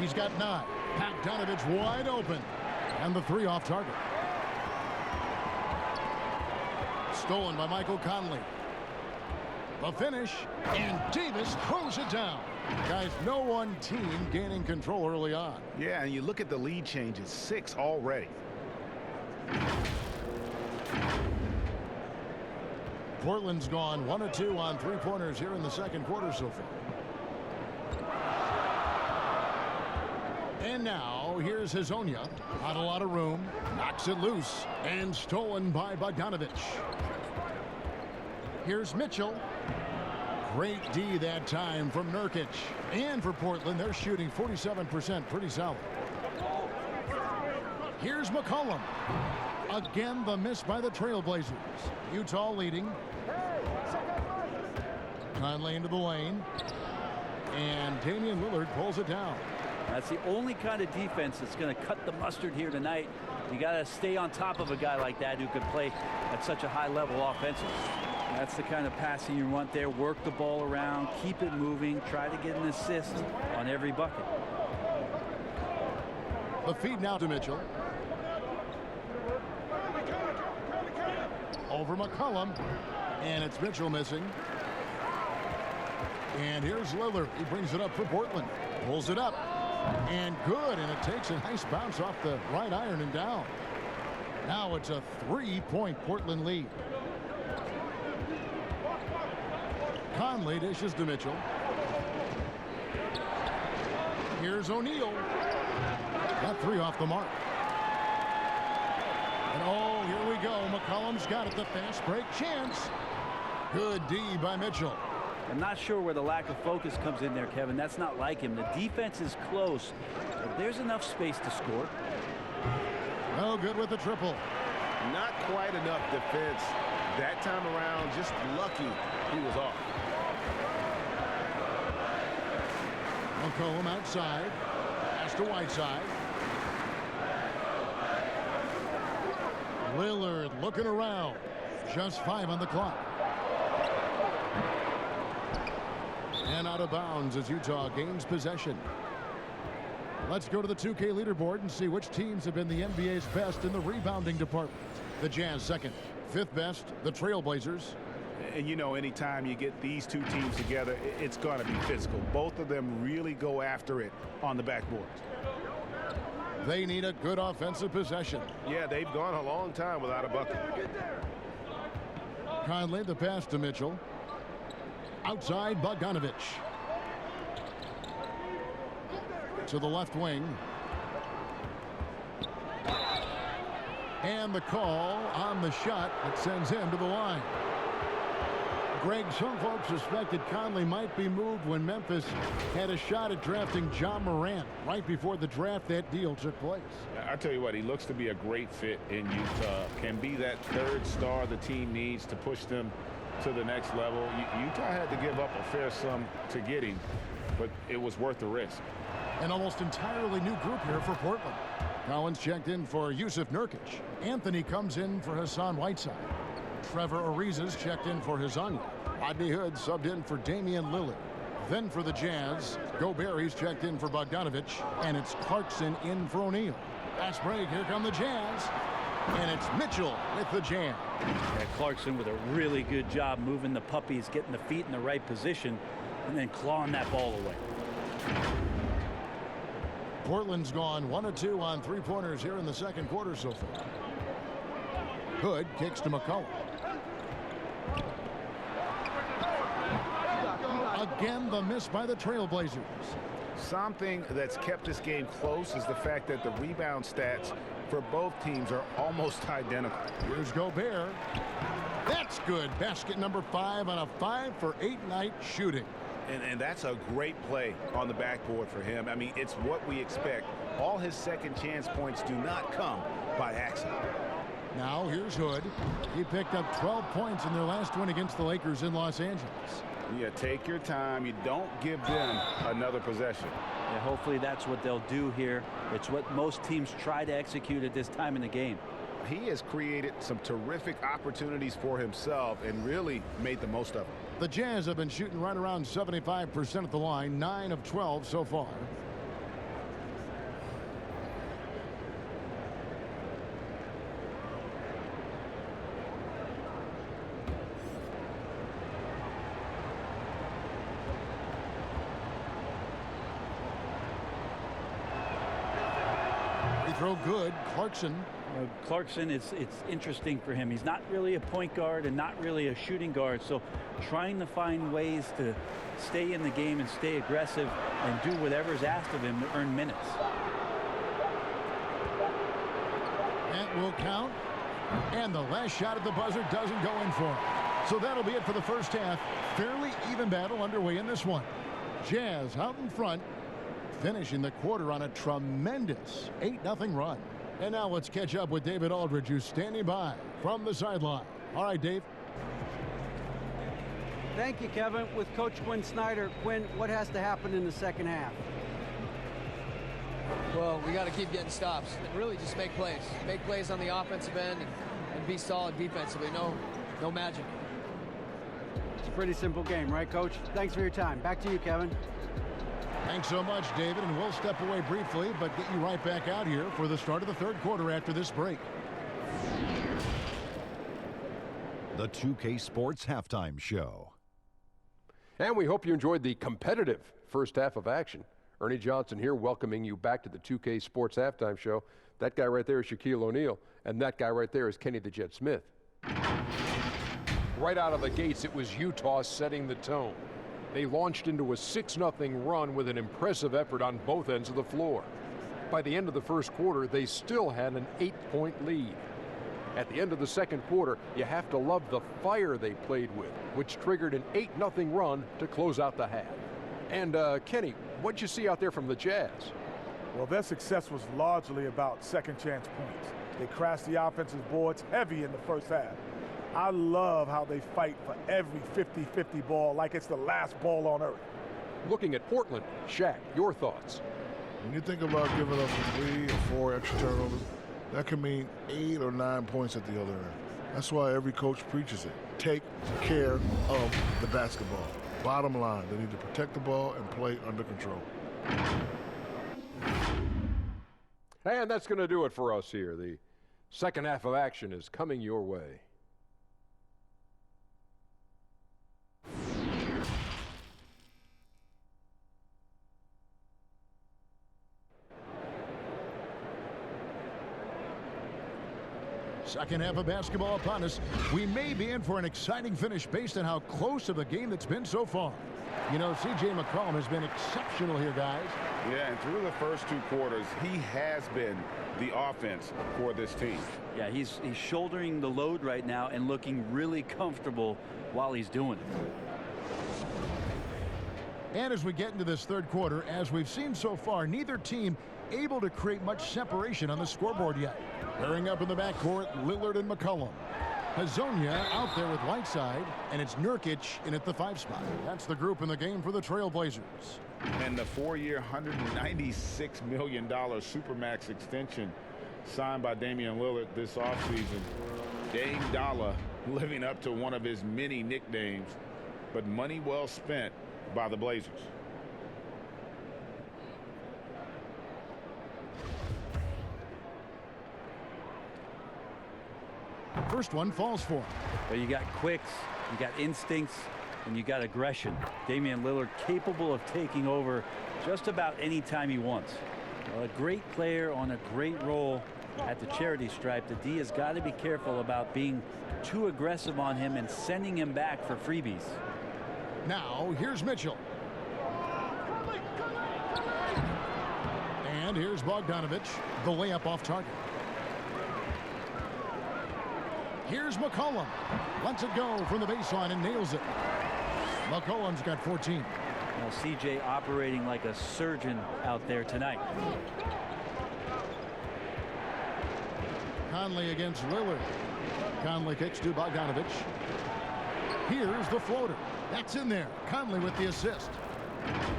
He's got 9. Bogdanovich wide open. And the 3 off target. Stolen by Michael Conley. The finish, and Davis throws it down. Guys, no one team gaining control early on. Yeah, and you look at the lead changes, 6 already. Portland's gone 1 of 2 on 3-pointers here in the second quarter so far. And now here's Hazonia. Not a lot of room. Knocks it loose. And stolen by Bogdanovich. Here's Mitchell. Great D that time from Nurkic. And for Portland, they're shooting 47%. Pretty solid. Here's McCollum. Again, the miss by the Trailblazers. Utah leading. Conley into the lane. And Damian Lillard pulls it down. That's the only kind of defense that's going to cut the mustard here tonight. You got to stay on top of a guy like that who can play at such a high level offensively. That's the kind of passing you want there. Work the ball around, keep it moving, try to get an assist on every bucket. The feed now to Mitchell. Over McCollum. And it's Mitchell missing. And here's Lillard. He brings it up for Portland. Pulls it up. And good. And it takes a nice bounce off the right iron and down. Now it's a 3-point Portland lead. Conley dishes to Mitchell. Here's O'Neal. Got 3 off the mark. And oh, here we go. McCollum's got it. The fast break chance. Good D by Mitchell. I'm not sure where the lack of focus comes in there, Kevin. That's not like him. The defense is close, but there's enough space to score. Oh, good with the triple. Not quite enough defense that time around. Just lucky he was off. McCollum outside. Pass to Whiteside. Lillard looking around. Just 5 on the clock. And out of bounds as Utah gains possession. Let's go to the 2K leaderboard and see which teams have been the NBA's best in the rebounding department. The Jazz second. 5th best, the Trailblazers. And you know, anytime you get these two teams together, it's going to be physical. Both of them really go after it on the backboard. They need a good offensive possession. Yeah, they've gone a long time without a bucket. Conley, the pass to Mitchell. Outside, Bogdanovich. To the left wing. And the call on the shot that sends him to the line. Greg, some folks suspected Conley might be moved when Memphis had a shot at drafting John Morant. Right before the draft, that deal took place. I tell you what, he looks to be a great fit in Utah. Can be that 3rd star the team needs to push them to the next level. Utah had to give up a fair sum to get him, but it was worth the risk. An almost entirely new group here for Portland. Collins checked in for Yusuf Nurkic. Anthony comes in for Hassan Whiteside. Trevor Ariza's checked in for Hazonia. Rodney Hood subbed in for Damian Lillard. Then for the Jazz, Gobert's checked in for Bogdanovich, and it's Clarkson in for O'Neal. Fast break, here come the Jazz, and it's Mitchell with the jam. Yeah, Clarkson with a really good job moving the puppies, getting the feet in the right position, and then clawing that ball away. Portland's gone 1 of 2 on 3-pointers here in the second quarter so far. Hood kicks to McCollum. Again, the miss by the Trailblazers. Something that's kept this game close is the fact that the rebound stats for both teams are almost identical. Here's Gobert. That's good. Basket number 5 on a 5-for-8 night shooting. And that's a great play on the backboard for him. I mean, it's what we expect. All his second chance points do not come by accident. Now here's Hood. He picked up 12 points in their last win against the Lakers in Los Angeles. Yeah, take your time. You don't give them another possession. Yeah, hopefully that's what they'll do here. It's what most teams try to execute at this time in the game. He has created some terrific opportunities for himself and really made the most of it. The Jazz have been shooting right around 75% at the line, 9 of 12 so far. Free throw good. Clarkson. Clarkson, it's interesting for him. He's not really a point guard and not really a shooting guard, so trying to find ways to stay in the game and stay aggressive and do whatever's asked of him to earn minutes. That will count. And the last shot at the buzzer doesn't go in for him. So that'll be it for the first half. Fairly even battle underway in this one. Jazz out in front, finishing the quarter on a tremendous 8-0 run. And now let's catch up with David Aldridge, who's standing by from the sideline. All right, Dave. Thank you, Kevin. With Coach Quinn Snyder, Quinn, what has to happen in the second half? Well, we got to keep getting stops and really just make plays. Make plays on the offensive end and be solid defensively. No magic. It's a pretty simple game, right, Coach? Thanks for your time. Back to you, Kevin. Thanks so much, David, and we'll step away briefly, but get you right back out here for the start of the third quarter after this break. The 2K Sports Halftime Show. And we hope you enjoyed the competitive first half of action. Ernie Johnson here welcoming you back to the 2K Sports Halftime Show. That guy right there is Shaquille O'Neal, and that guy right there is Kenny the Jet Smith. Right out of the gates, it was Utah setting the tone. They launched into a 6-0 run with an impressive effort on both ends of the floor. By the end of the first quarter, they still had an 8-point lead. At the end of the second quarter, you have to love the fire they played with, which triggered an 8-0 run to close out the half. And Kenny, what'd you see out there from the Jazz? Well, their success was largely about second chance points. They crashed the offensive boards heavy in the first half. I love how they fight for every 50-50 ball like it's the last ball on earth. Looking at Portland, Shaq, your thoughts? When you think about giving up 3 or 4 extra turnovers, that can mean 8 or 9 points at the other end. That's why every coach preaches it. Take care of the basketball. Bottom line, they need to protect the ball and play under control. And that's going to do it for us here. The second half of action is coming your way. Second half of basketball upon us. We may be in for an exciting finish based on how close of the game that's been so far. You know, C.J. McCollum has been exceptional here, guys. Yeah, and through the first 2 quarters, he has been the offense for this team. Yeah, he's shouldering the load right now and looking really comfortable while he's doing it. And as we get into this third quarter, as we've seen so far, neither team able to create much separation on the scoreboard yet. Pairing up in the backcourt, Lillard and McCollum. Hazonia out there with Whiteside, and it's Nurkic in at the 5 spot. That's the group in the game for the Trailblazers. And the 4-year, $196 million Supermax extension signed by Damian Lillard this offseason. Dame Dollar living up to one of his many nicknames, but money well spent by the Blazers. First one falls for him. But you got quicks, you got instincts, and you got aggression. Damian Lillard capable of taking over just about any time he wants. Well, a great player on a great role at the charity stripe. The D has got to be careful about being too aggressive on him and sending him back for freebies. Now, here's Mitchell. And here's Bogdanovich. The layup off target. Here's McCollum. Lets it go from the baseline and nails it. McCollum's got 14. Well, CJ operating like a surgeon out there tonight. Conley against Lillard. Conley kicks to Bogdanovich. Here's the floater. That's in there. Conley with the assist.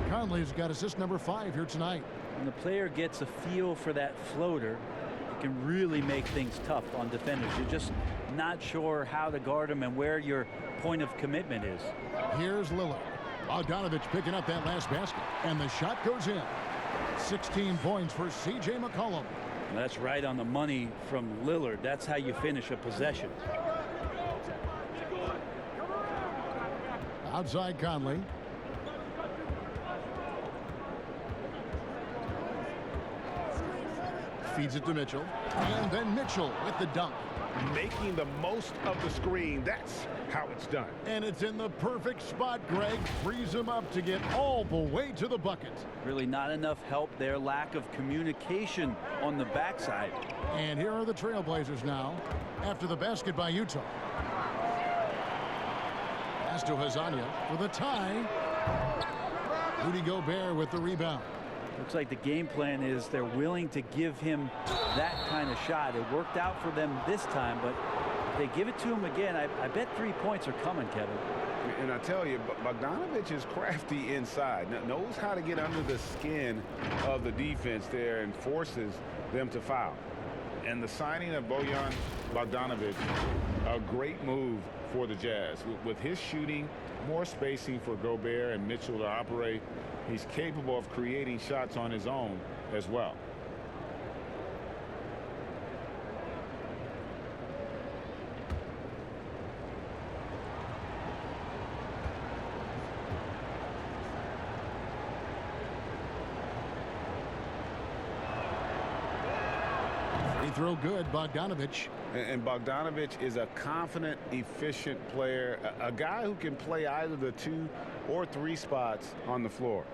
Conley's got assist number 5 here tonight. When the player gets a feel for that floater, it can really make things tough on defenders. You're just not sure how to guard them and where your point of commitment is. Here's Lillard. Bogdanovich picking up that last basket, and the shot goes in. 16 points for C.J. McCollum. That's right on the money from Lillard. That's how you finish a possession. Outside Conley. Feeds it to Mitchell. And then Mitchell with the dunk. Making the most of the screen. That's how it's done. And it's in the perfect spot, Greg. Frees him up to get all the way to the bucket. Really not enough help there. Lack of communication on the backside. And here are the Trailblazers now after the basket by Utah. Pass to Hazania for the tie. Rudy Gobert with the rebound. Looks like the game plan is they're willing to give him that kind of shot. It worked out for them this time, but if they give it to him again, I bet 3 points are coming, Kevin. And I tell you, Bogdanovich is crafty inside. Knows how to get under the skin of the defense there and forces them to foul. And the signing of Bojan Bogdanovich, a great move for the Jazz. With his shooting, more spacing for Gobert and Mitchell to operate, he's capable of creating shots on his own as well. Throw good, Bogdanovich. And Bogdanovich is a confident, efficient player, a guy who can play either the 2 or 3 spots on the floor.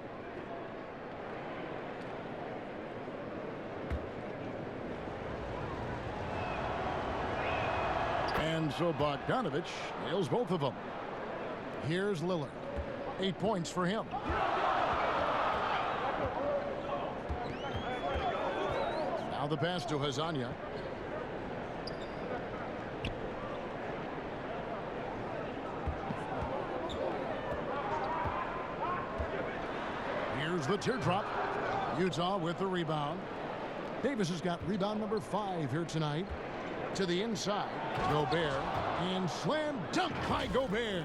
And so Bogdanovich nails both of them. Here's Lillard. 8 points for him. Now the pass to Hazania. Here's the teardrop. Utah with the rebound. Davis has got rebound number 5 here tonight. To the inside, Gobert, and slam dunk by Gobert.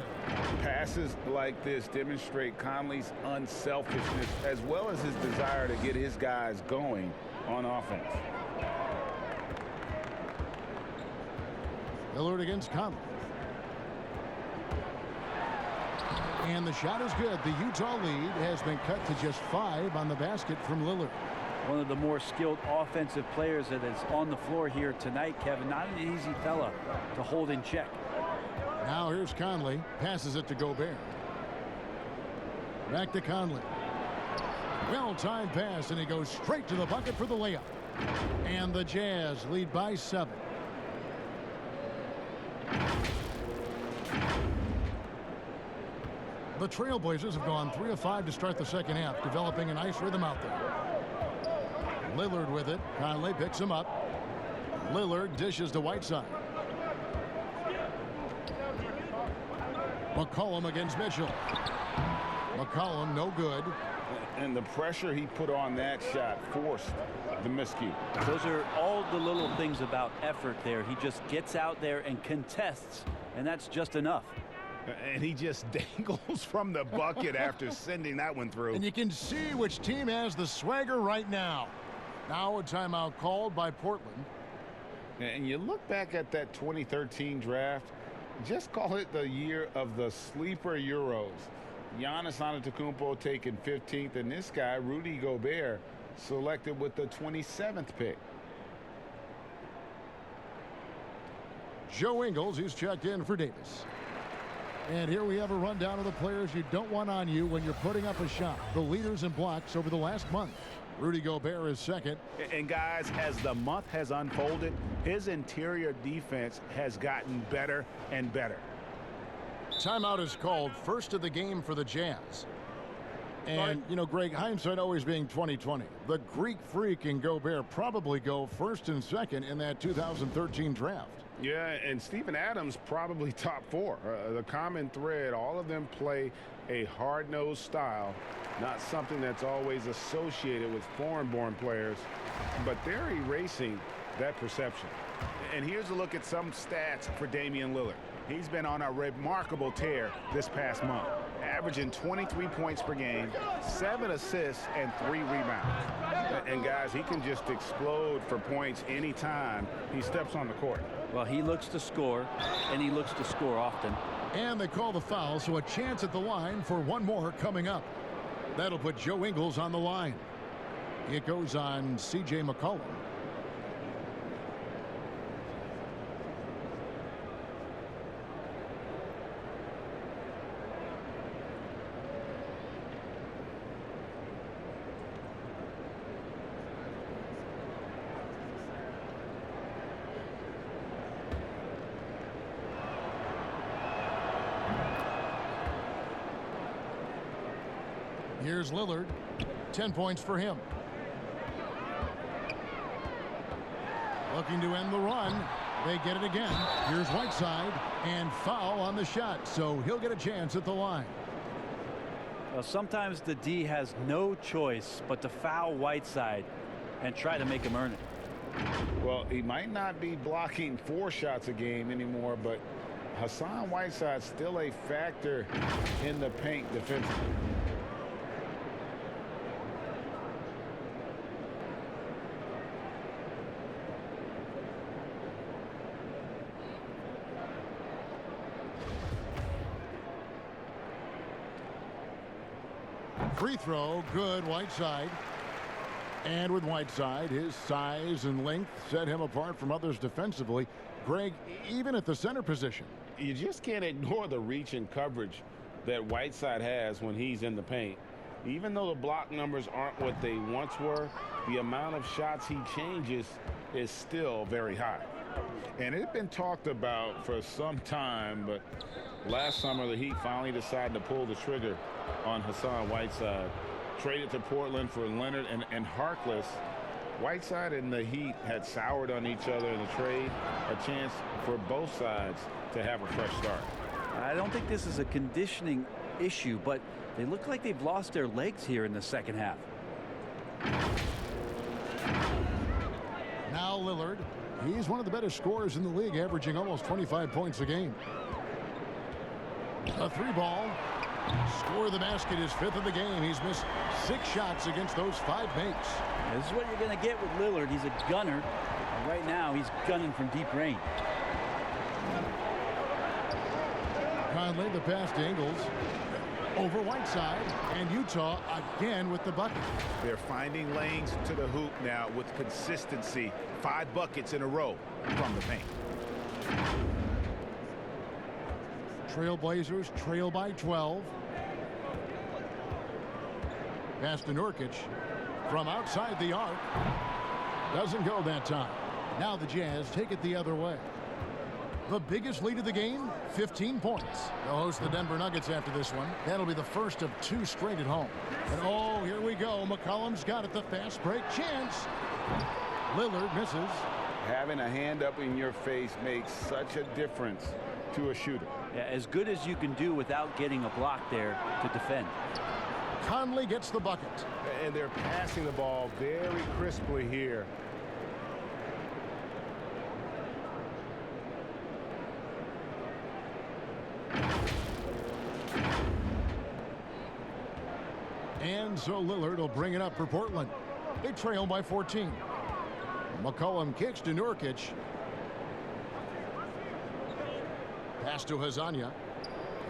Passes like this demonstrate Conley's unselfishness as well as his desire to get his guys going on offense. Lillard against Conley. And the shot is good. The Utah lead has been cut to just 5 on the basket from Lillard. One of the more skilled offensive players that is on the floor here tonight, Kevin. Not an easy fella to hold in check. Now here's Conley. Passes it to Gobert. Back to Conley. Well-timed pass, and he goes straight to the bucket for the layup. And the Jazz lead by 7. The Trailblazers have gone 3 of 5 to start the second half, developing a nice rhythm out there. Lillard with it. Conley picks him up. Lillard dishes to Whiteside. McCollum against Mitchell. McCollum no good. And the pressure he put on that shot forced the miscue. Those are all the little things about effort there. He just gets out there and contests, and that's just enough. And he just dangles from the bucket after sending that one through. And you can see which team has the swagger right now. Now a timeout called by Portland. And you look back at that 2013 draft, just call it the year of the sleeper Euros. Giannis Antetokounmpo taken 15th, and this guy, Rudy Gobert, selected with the 27th pick. Joe Ingles, he's checked in for Davis. And here we have a rundown of the players you don't want on you when you're putting up a shot. The leaders in blocks over the last month. Rudy Gobert is second. And guys, as the month has unfolded, his interior defense has gotten better and better. Timeout is called, first of the game for the Jazz. And, you know, Greg, hindsight always being 20/20. The Greek Freak and Gobert probably go first and second in that 2013 draft. Yeah, and Steven Adams probably top 4. The common thread, all of them play a hard-nosed style, not something that's always associated with foreign-born players, but they're erasing that perception. And here's a look at some stats for Damian Lillard. He's been on a remarkable tear this past month, averaging 23 points per game, 7 assists, and 3 rebounds. And guys, he can just explode for points anytime he steps on the court. Well, he looks to score, and he looks to score often. And they call the foul, so a chance at the line for one more coming up. That'll put Joe Ingles on the line. It goes on C.J. McCollum. Here's Lillard. 10 points for him. Looking to end the run. They get it again. Here's Whiteside, and foul on the shot, so he'll get a chance at the line. Well, sometimes the D has no choice but to foul Whiteside and try to make him earn it. Well, he might not be blocking 4 shots a game anymore, but Hassan Whiteside's still a factor in the paint defensively. Free throw, good, Whiteside. And with Whiteside, his size and length set him apart from others defensively. Greg, even at the center position. You just can't ignore the reach and coverage that Whiteside has when he's in the paint. Even though the block numbers aren't what they once were, the amount of shots he changes is still very high. And it's been talked about for some time, but last summer the Heat finally decided to pull the trigger on Hassan Whiteside. Traded to Portland for Leonard and Harkless. Whiteside and the Heat had soured on each other in the trade. A chance for both sides to have a fresh start. I don't think this is a conditioning issue, but they look like they've lost their legs here in the second half. Now Lillard. He's one of the better scorers in the league, averaging almost 25 points a game. A 3-ball. Score the basket, his 5th of the game. He's missed 6 shots against those 5 mates. This is what you're going to get with Lillard. He's a gunner. And right now, he's gunning from deep range. Conley, the pass to Ingles. Over Whiteside, and Utah again with the bucket. They're finding lanes to the hoop now with consistency. 5 buckets in a row from the paint. Trailblazers trail by 12. Pass to Nurkic from outside the arc. Doesn't go that time. Now the Jazz take it the other way. The biggest lead of the game, 15 points. They'll host the Denver Nuggets after this one. That'll be the first of 2 straight at home. And oh, here we go. McCollum's got it. The fast break chance. Lillard misses. Having a hand up in your face makes such a difference to a shooter. Yeah, as good as you can do without getting a block there to defend. Conley gets the bucket. And they're passing the ball very crisply here. And so Lillard will bring it up for Portland. They trail by 14. McCollum kicks to Nurkic. Pass to Hazanya.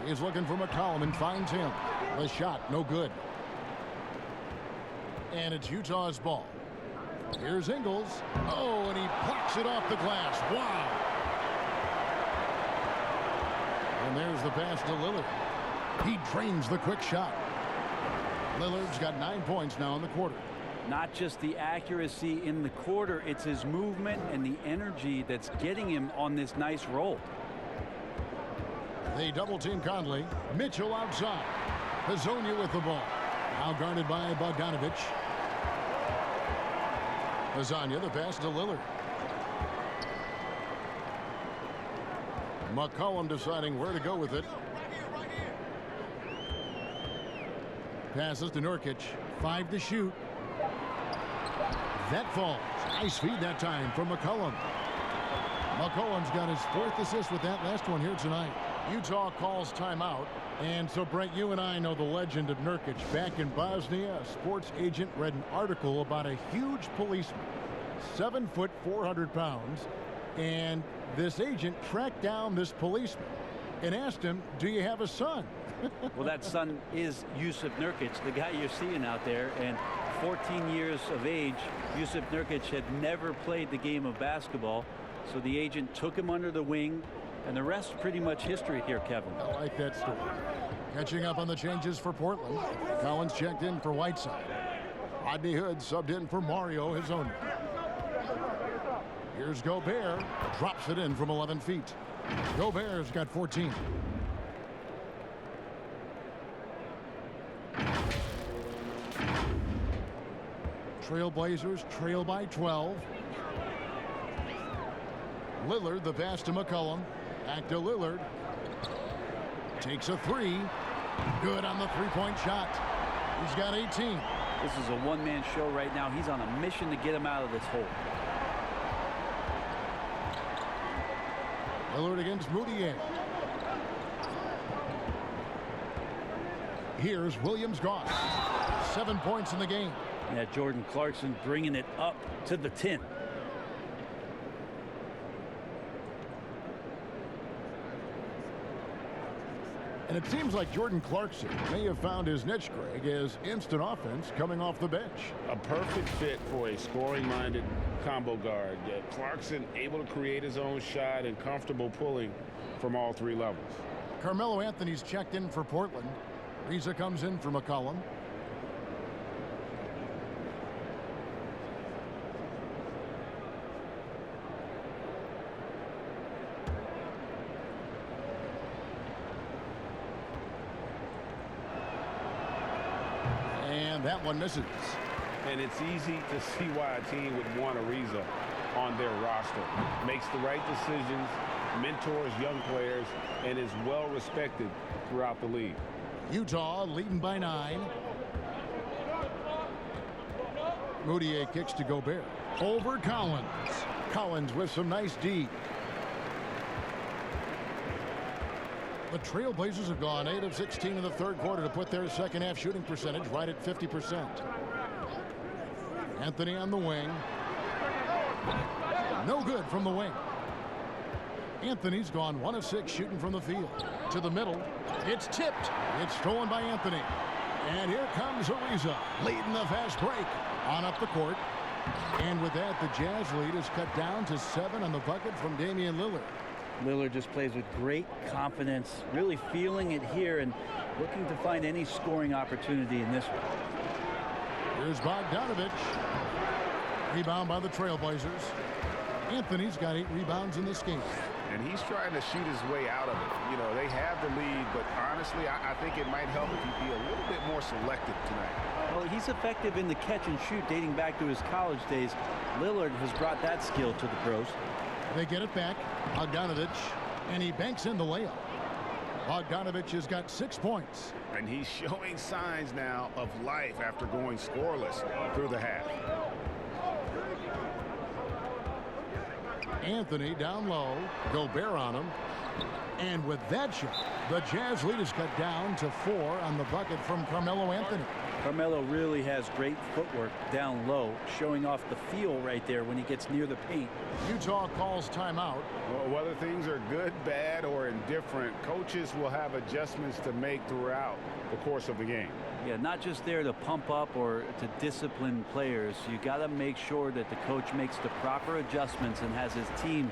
He's looking for McCollum and finds him. The shot, no good. And it's Utah's ball. Here's Ingles. Oh, and he plucks it off the glass. Wow. And there's the pass to Lillard. He drains the quick shot. Lillard's got 9 points now in the quarter. Not just the accuracy in the quarter, it's his movement and the energy that's getting him on this nice roll. They double team Conley. Mitchell outside. Hazonia with the ball. Now guarded by Bogdanovich. Hazonia, the pass to Lillard. McCollum deciding where to go with it. Passes to Nurkic. 5 to shoot. That falls. Nice feed that time from McCollum. McCollum's got his 4th assist with that last one here tonight. Utah calls timeout. And so, Brent, you and I know the legend of Nurkic. Back in Bosnia, a sports agent read an article about a huge policeman, 7 foot, 400 pounds. And this agent tracked down this policeman and asked him, do you have a son? Well, that son is Jusuf Nurkic, the guy you're seeing out there. And 14 years of age, Jusuf Nurkic had never played the game of basketball. So the agent took him under the wing. And the rest pretty much history here, Kevin. I like that story. Catching up on the changes for Portland. Collins checked in for Whiteside. Rodney Hood subbed in for Mario Hazonia. Here's Gobert. Drops it in from 11 feet. Gobert's got 14. Trailblazers trail by 12. Lillard, the pass to McCollum. Back to Lillard. Takes a 3. Good on the three-point shot. He's got 18. This is a one-man show right now. He's on a mission to get him out of this hole. Lillard against Moutier. Here's Williams-Goss. 7 points in the game. Yeah, Jordan Clarkson bringing it up to the 10. And it seems like Jordan Clarkson may have found his niche, Greg, as instant offense coming off the bench. A perfect fit for a scoring-minded combo guard. Clarkson able to create his own shot and comfortable pulling from all 3 levels. Carmelo Anthony's checked in for Portland. Riza comes in for McCollum. And that one misses. And it's easy to see why a team would want Ariza on their roster. Makes the right decisions, mentors young players, and is well respected throughout the league. Utah leading by 9. Moutier kicks to Gobert. Over Collins. Collins with some nice D. The Trailblazers have gone 8 of 16 in the third quarter to put their second half shooting percentage right at 50%. Anthony on the wing. No good from the wing. Anthony's gone 1 of 6 shooting from the field. To the middle. It's tipped. It's stolen by Anthony. And here comes Ariza leading the fast break on up the court. And with that, the Jazz lead is cut down to 7 on the bucket from Damian Lillard. Lillard just plays with great confidence, really feeling it here and looking to find any scoring opportunity in this one. Here's Bogdanovich. Rebound by the Trailblazers. Anthony's got 8 rebounds in this game. And he's trying to shoot his way out of it. You know, they have the lead, but honestly, I think it might help if he be a little bit more selective tonight. Well, he's effective in the catch and shoot dating back to his college days. Lillard has brought that skill to the pros. They get it back. Bogdanovich, and he banks in the layup. Bogdanovich has got 6 points. And he's showing signs now of life after going scoreless through the half. Anthony down low. Gobert on him. And with that shot, the Jazz lead is cut down to 4 on the bucket from Carmelo Anthony. Carmelo really has great footwork down low, showing off the feel right there when he gets near the paint. Utah calls timeout. Well, whether things are good, bad, or indifferent, coaches will have adjustments to make throughout the course of the game. Yeah, not just there to pump up or to discipline players. You got to make sure that the coach makes the proper adjustments and has his team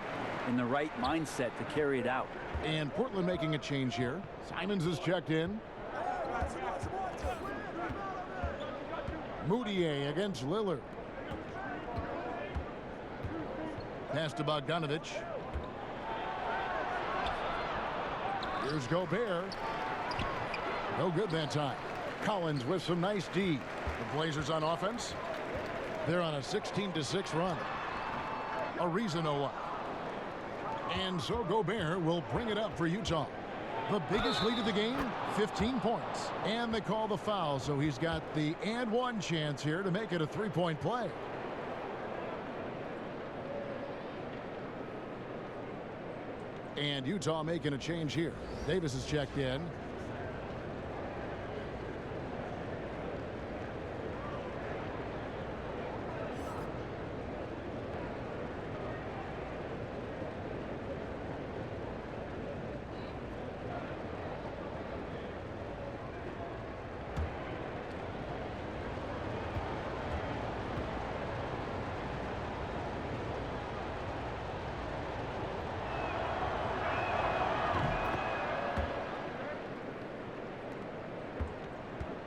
in the right mindset to carry it out. And Portland making a change here. Simons is checked in. Moutier against Lillard. Pass to Bogdanovich. Here's Gobert. No good that time. Collins with some nice D. The Blazers on offense. They're on a 16-6 run. Ariza no luck. And so Gobert will bring it up for Utah. The biggest lead of the game, 15 points. And they call the foul, so he's got the and one chance here to make it a three-point play. And Utah making a change here. Davis is checked in.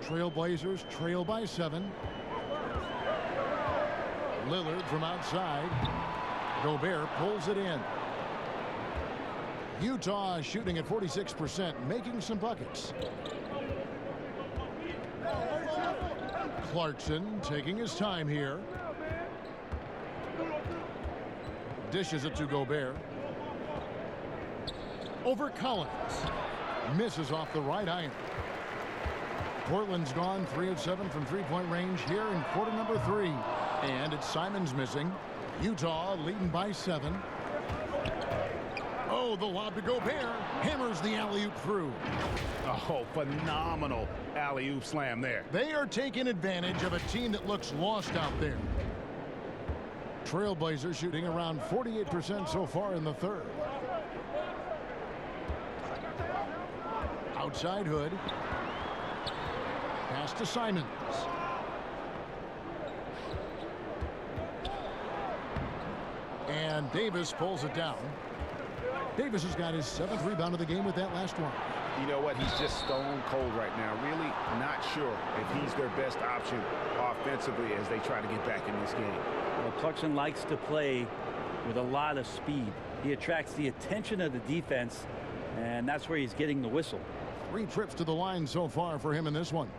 Trailblazers trail by 7. Lillard from outside. Gobert pulls it in. Utah shooting at 46%, making some buckets. Clarkson taking his time here. Dishes it to Gobert. Over Collins. Misses off the right iron. Portland's gone 3 of 7 from three-point range here in quarter number 3. And it's Simons missing. Utah leading by 7. Oh, the lob to Gobert. Hammers the alley-oop through. Oh, phenomenal alley-oop slam there. They are taking advantage of a team that looks lost out there. Trailblazers shooting around 48% so far in the third. Outside Hood. Pass to Simons. And Davis pulls it down. Davis has got his 7th rebound of the game with that last one. You know what? He's just stone cold right now. Really not sure if he's their best option offensively as they try to get back in this game. Well, Clarkson likes to play with a lot of speed. He attracts the attention of the defense, and that's where he's getting the whistle. 3 trips to the line so far for him in this one.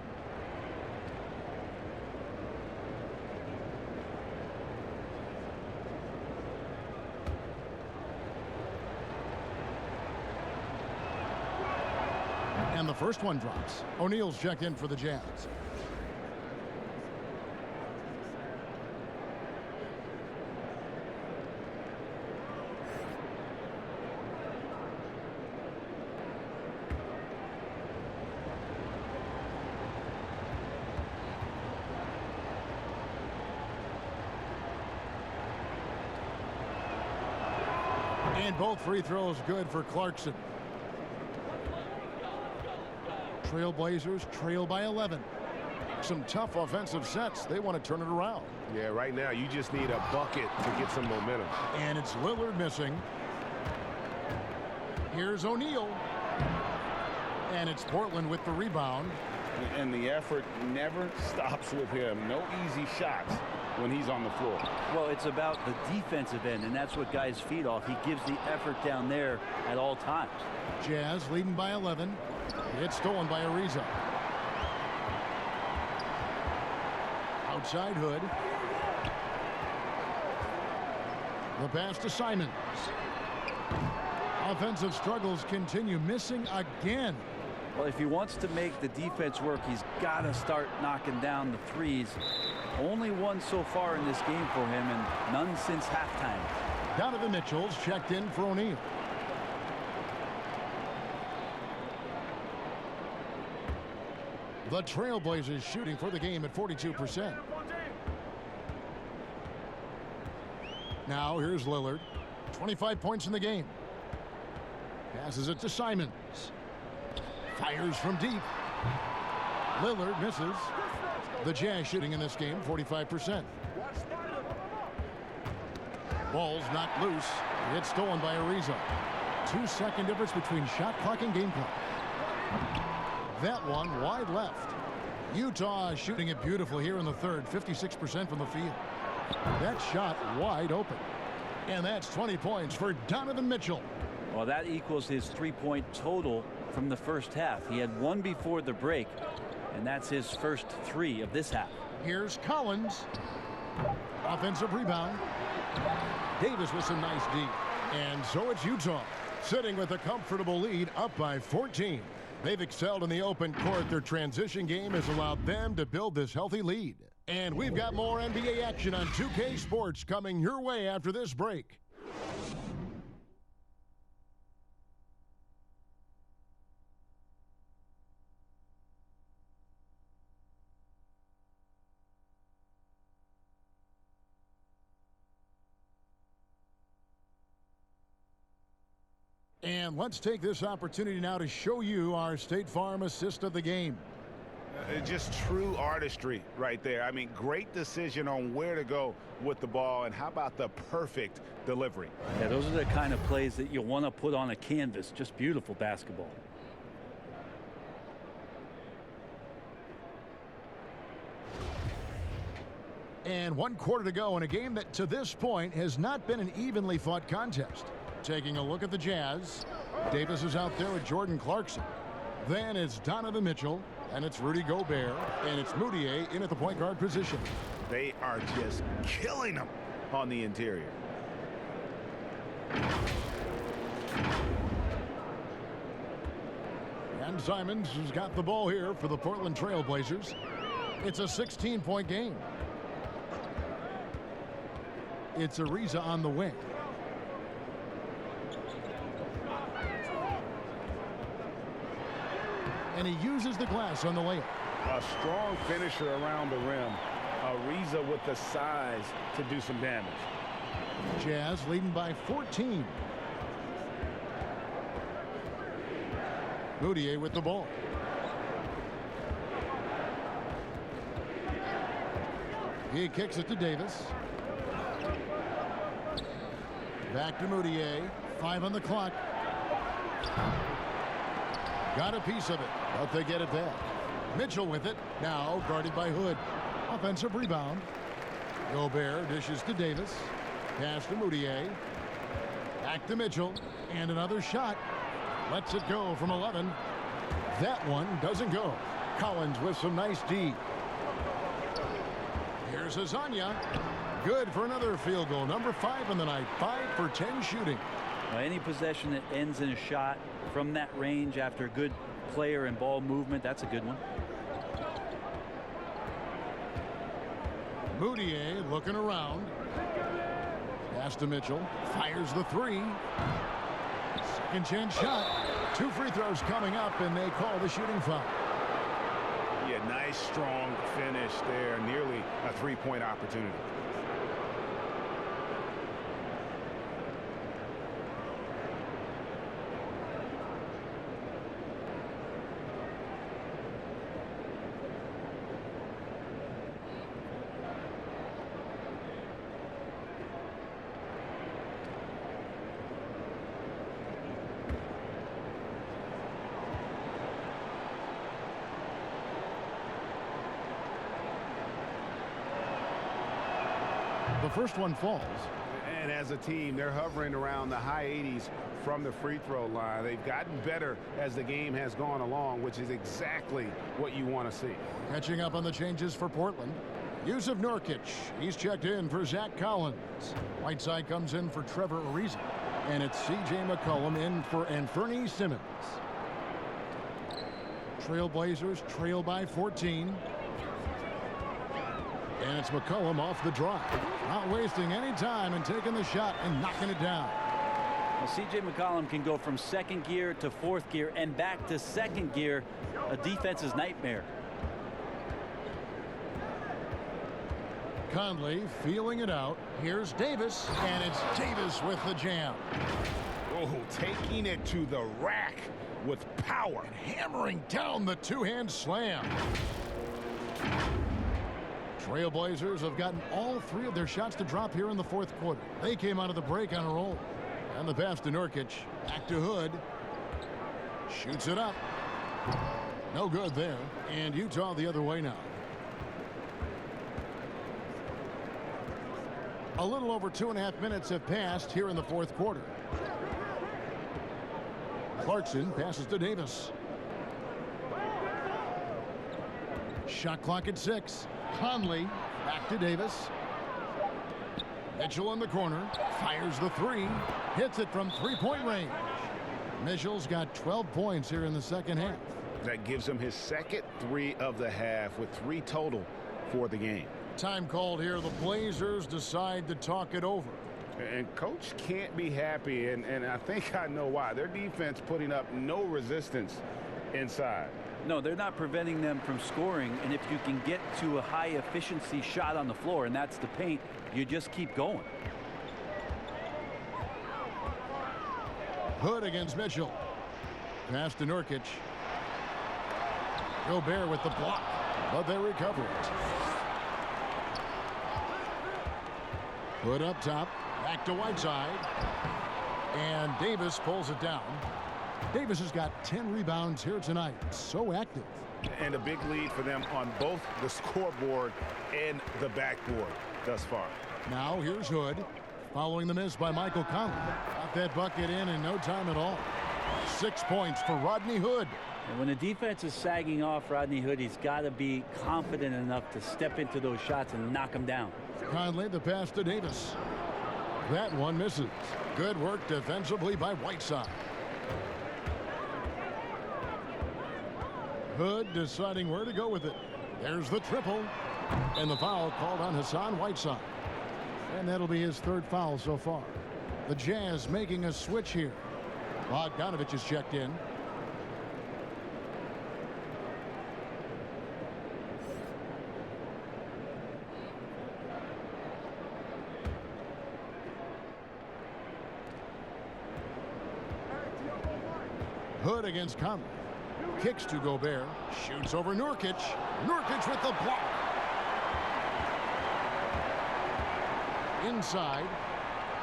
And the first one drops. O'Neal's checked in for the Jazz. And both free throws good for Clarkson. Trailblazers trail by 11. Some tough offensive sets. They want to turn it around. Yeah, right now you just need a bucket to get some momentum. And it's Lillard missing. Here's O'Neal. And it's Portland with the rebound. And the effort never stops with him. No easy shots when he's on the floor. Well, it's about the defensive end, and that's what guys feed off. He gives the effort down there at all times. Jazz leading by 11. It's stolen by Ariza. Outside Hood. The pass to Simons. Offensive struggles continue. Missing again. Well, if he wants to make the defense work, he's got to start knocking down the threes. Only one so far in this game for him, and none since halftime. Donovan Mitchell's checked in for O'Neal. The Trailblazers shooting for the game at 42%. Now here's Lillard. 25 points in the game. Passes it to Simons. Fires from deep. Lillard misses. The Jazz shooting in this game 45%. Ball's knocked loose. It's stolen by Ariza. 2-second difference between shot clock and game clock. That one wide left. Utah is shooting it beautifully here in the third, 56% from the field. That shot wide open. And that's 20 points for Donovan Mitchell. Well, that equals his 3-point total from the first half. He had one before the break, and that's his first 3 of this half. Here's Collins. Offensive rebound. Davis with some nice D. And so it's Utah, sitting with a comfortable lead, up by 14. They've excelled in the open court. Their transition game has allowed them to build this healthy lead. And we've got more NBA action on 2K Sports coming your way after this break. And let's take this opportunity now to show you our State Farm assist of the game. Just true artistry right there. I mean, great decision on where to go with the ball, and how about the perfect delivery? Yeah, those are the kind of plays that you want to put on a canvas. Just beautiful basketball. And 1 quarter to go in a game that to this point has not been an evenly fought contest. Taking a look at the Jazz. Davis is out there with Jordan Clarkson. Then it's Donovan Mitchell, and it's Rudy Gobert, and it's Moutier in at the point guard position. They are just killing them on the interior. And Simons has got the ball here for the Portland Trailblazers. It's a 16-point game. It's Ariza on the wing. And he uses the glass on the layup. A strong finisher around the rim. Ariza with the size to do some damage. Jazz leading by 14. Moutier with the ball. He kicks it to Davis. Back to Moutier. 5 on the clock. Got a piece of it, but they get it back. Mitchell with it, now guarded by Hood. Offensive rebound. Gobert dishes to Davis. Pass to Moutier. Back to Mitchell, and another shot. Lets it go from 11. That one doesn't go. Collins with some nice D. Here's Azania. Good for another field goal. Number 5 in the night. 5 for 10 shooting. Well, any possession that ends in a shot from that range after good player and ball movement, that's a good one. Moutier looking around. Pass to Mitchell. Fires the 3. Second chance shot. 2 free throws coming up, and they call the shooting foul. Yeah, nice strong finish there. Nearly a 3-point opportunity. The first one falls. And as a team, they're hovering around the high 80s from the free throw line. They've gotten better as the game has gone along, which is exactly what you want to see. Catching up on the changes for Portland. Yusuf Nurkic. He's checked in for Zach Collins. Whiteside comes in for Trevor Ariza. And it's C.J. McCollum in for Anthony Simmons. Trailblazers trail by 14. And it's McCollum off the drive. Not wasting any time and taking the shot and knocking it down. Well, C.J. McCollum can go from 2nd gear to 4th gear and back to 2nd gear. A defense's nightmare. Conley feeling it out. Here's Davis, and it's Davis with the jam. Oh, taking it to the rack with power. And hammering down the 2-hand slam. Trailblazers have gotten all 3 of their shots to drop here in the 4th quarter. They came out of the break on a roll. And the pass to Nurkic. Back to Hood. Shoots it up. No good there. And Utah the other way now. A little over 2.5 minutes have passed here in the 4th quarter. Clarkson passes to Davis. Shot clock at 6. Conley back to Davis. Mitchell in the corner. Fires the 3. Hits it from 3-point range. Mitchell's got 12 points here in the 2nd half. That gives him his 2nd 3 of the half with 3 total for the game. Time called here. The Blazers decide to talk it over. And coach can't be happy, and I think I know why. Their defense putting up no resistance inside. No, they're not preventing them from scoring, and if you can get to a high efficiency shot on the floor, and that's the paint, you just keep going. Hood against Mitchell. Pass to Nurkic. Gobert with the block, but they recover it. Hood up top. Back to Whiteside. And Davis pulls it down. Davis has got 10 rebounds here tonight. So active. And a big lead for them on both the scoreboard and the backboard thus far. Now here's Hood. Following the miss by Michael Conley. Got that bucket in no time at all. 6 points for Rodney Hood. And when the defense is sagging off Rodney Hood, he's got to be confident enough to step into those shots and knock them down. Conley, the pass to Davis. That one misses. Good work defensively by Whiteside. Hood deciding where to go with it. There's the triple. And the foul called on Hassan Whiteside. And that'll be his 3rd foul so far. The Jazz making a switch here. Bogdanovich is checked in. Hood against Conley. Kicks to Gobert. Shoots over Nurkic. Nurkic with the block. Inside.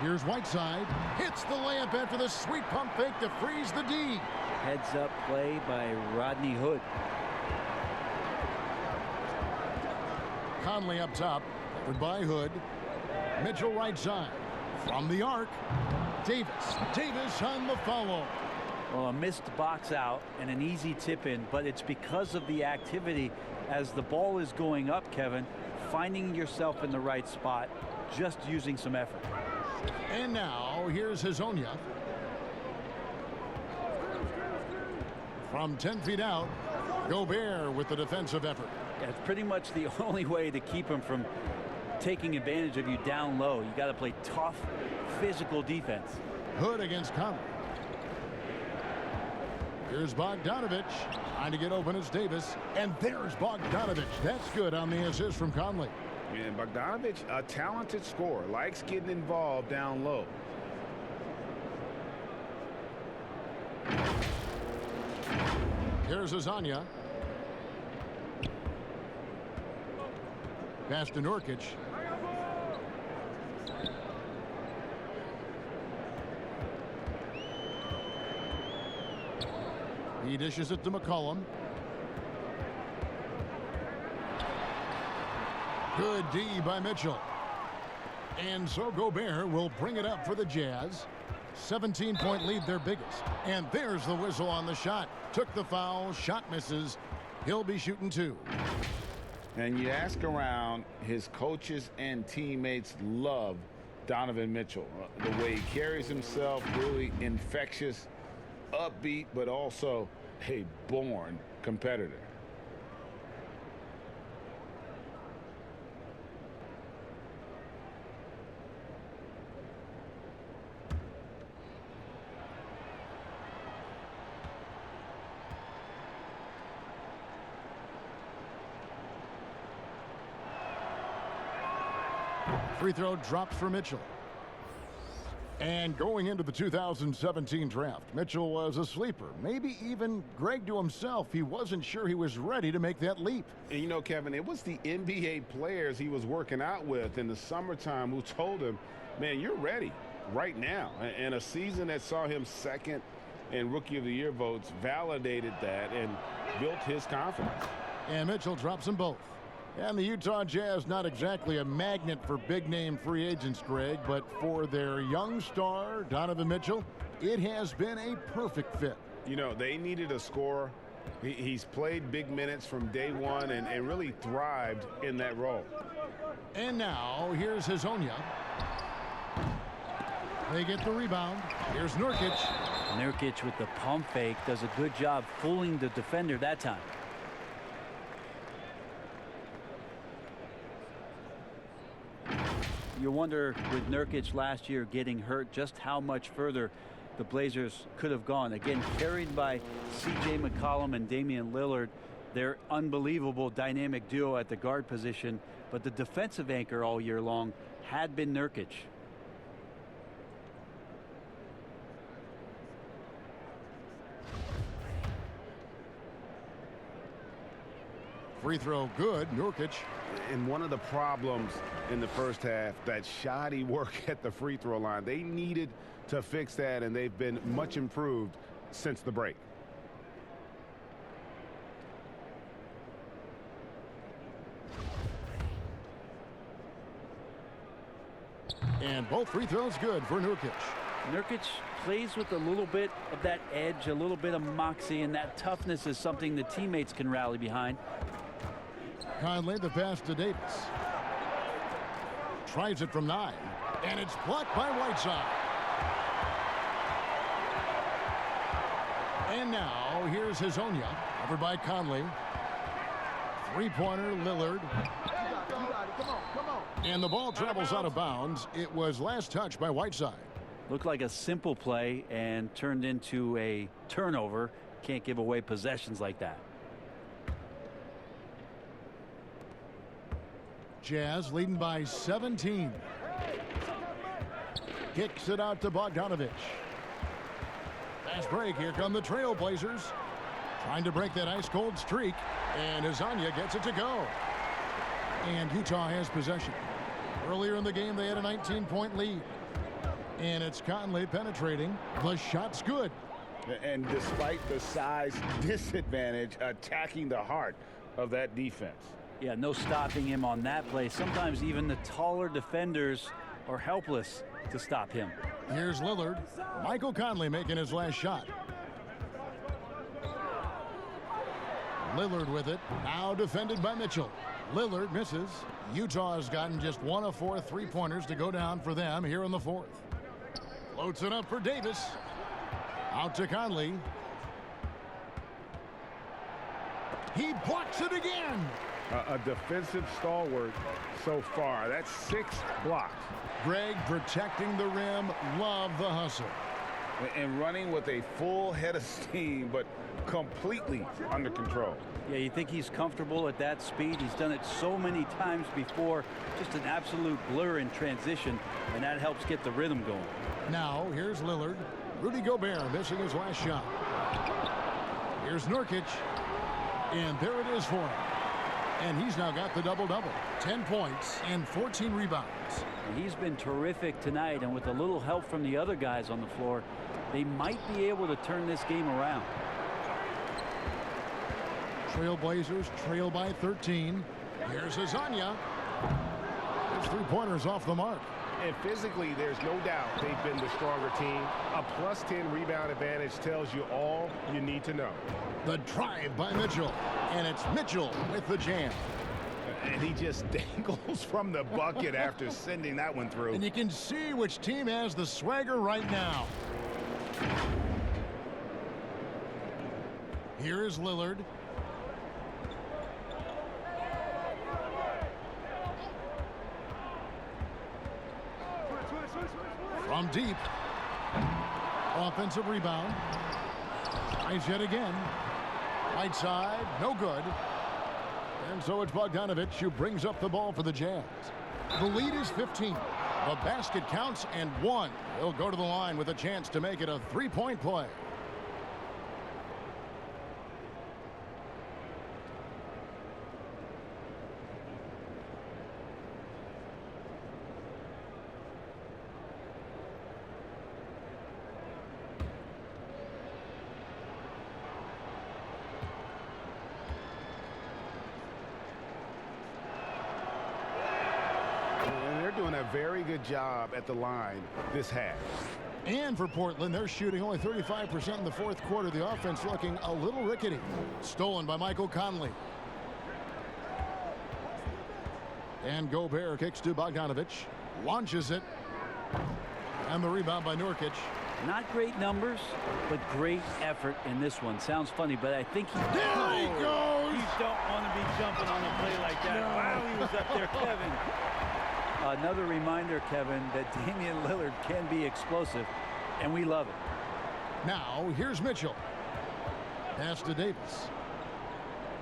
Here's Whiteside. Hits the layup after the sweet pump fake to freeze the D. Heads up play by Rodney Hood. Conley up top. Covered by Hood. Mitchell right side. From the arc. Davis. Davis on the follow. Well, a missed box out and an easy tip in, but it's because of the activity as the ball is going up, Kevin, finding yourself in the right spot, just using some effort. And now here's Hazonia. From 10 feet out, Gobert with the defensive effort. Yeah, it's pretty much the only way to keep him from taking advantage of you down low. You got to play tough, physical defense. Hood against Conley. Here's Bogdanovich. Trying to get open as Davis. And there's Bogdanovich. That's good on the assist from Conley. And Bogdanovich, a talented scorer, likes getting involved down low. Here's Hazonia. Pass to Nurkic. He dishes it to McCollum. Good D by Mitchell. And so Gobert will bring it up for the Jazz. 17-point lead, their biggest. And there's the whistle on the shot. Took the foul, shot misses. He'll be shooting 2. And you ask around, his coaches and teammates love Donovan Mitchell. The way he carries himself, really infectious, upbeat, but also a born competitor. Free throw drops for Mitchell. And going into the 2017 draft, Mitchell was a sleeper. Maybe even Greg to himself, he wasn't sure he was ready to make that leap. And you know, Kevin, it was the NBA players he was working out with in the summertime who told him, man, you're ready right now. And a season that saw him second in Rookie of the Year votes validated that and built his confidence. And Mitchell drops them both. And the Utah Jazz, not exactly a magnet for big-name free agents, Greg, but for their young star, Donovan Mitchell, it has been a perfect fit. You know, they needed a scorer. He's played big minutes from day one and really thrived in that role. And now, here's Hazonia. They get the rebound. Here's Nurkic. Nurkic with the pump fake does a good job fooling the defender that time. You wonder, with Nurkic last year getting hurt, just how much further the Blazers could have gone. Again, carried by C.J. McCollum and Damian Lillard, their unbelievable dynamic duo at the guard position, but the defensive anchor all year long had been Nurkic. Free throw good, Nurkic. And one of the problems in the first half, that shoddy work at the free throw line. They needed to fix that, and they've been much improved since the break. And both free throws good for Nurkic. Nurkic plays with a little bit of that edge, a little bit of moxie, and that toughness is something the teammates can rally behind. Conley, the pass to Davis. Tries it from 9, and it's blocked by Whiteside. And now, here's Hazonia, covered by Conley. Three-pointer, Lillard. Come on. And the ball travels out of bounds. It was last touched by Whiteside. Looked like a simple play and turned into a turnover. Can't give away possessions like that. Jazz leading by 17. Kicks it out to Bogdanovich. Fast break. Here come the Trailblazers. Trying to break that ice-cold streak. And Hazonia gets it to go. And Utah has possession. Earlier in the game, they had a 19-point lead. And it's Conley penetrating. The shot's good. And despite the size disadvantage, attacking the heart of that defense. Yeah, no stopping him on that play. Sometimes even the taller defenders are helpless to stop him. Here's Lillard. Michael Conley making his last shot. Lillard with it. Now defended by Mitchell. Lillard misses. Utah has gotten just 1 of 4 three-pointers to go down for them here in the fourth. Floats it up for Davis. Out to Conley. He blocks it again. A defensive stalwart so far. That's 6 blocks. Greg protecting the rim. Love the hustle. And running with a full head of steam, but completely under control. Yeah, you think he's comfortable at that speed. He's done it so many times before. Just an absolute blur in transition, and that helps get the rhythm going. Now, here's Lillard. Rudy Gobert missing his last shot. Here's Nurkic. And there it is for him. And he's now got the double-double. 10 points and 14 rebounds. He's been terrific tonight, and with a little help from the other guys on the floor, they might be able to turn this game around. Trailblazers trail by 13. Here's Hazonia. His three-pointers off the mark. And physically, there's no doubt they've been the stronger team. A plus 10 rebound advantage tells you all you need to know. The drive by Mitchell. And it's Mitchell with the jam. And he just dangles from the bucket after sending that one through. And you can see which team has the swagger right now. Here is Lillard. From deep. Offensive rebound. Tries yet again. Right side, no good. And so it's Bogdanovich who brings up the ball for the Jazz. The lead is 15. The basket counts and one. He'll go to the line with a chance to make it a three-point play. Doing a very good job at the line this half. And for Portland, they're shooting only 35% in the fourth quarter. The offense looking a little rickety. Stolen by Michael Conley. And Gobert kicks to Bogdanovich. Launches it. And the rebound by Nurkic. Not great numbers, but great effort in this one. Sounds funny, but I think There he goes! You don't want to be jumping on a play like that. No. Wow, he was up there, Kevin. Another reminder, Kevin, that Damian Lillard can be explosive, and we love it. Now, here's Mitchell. Pass to Davis.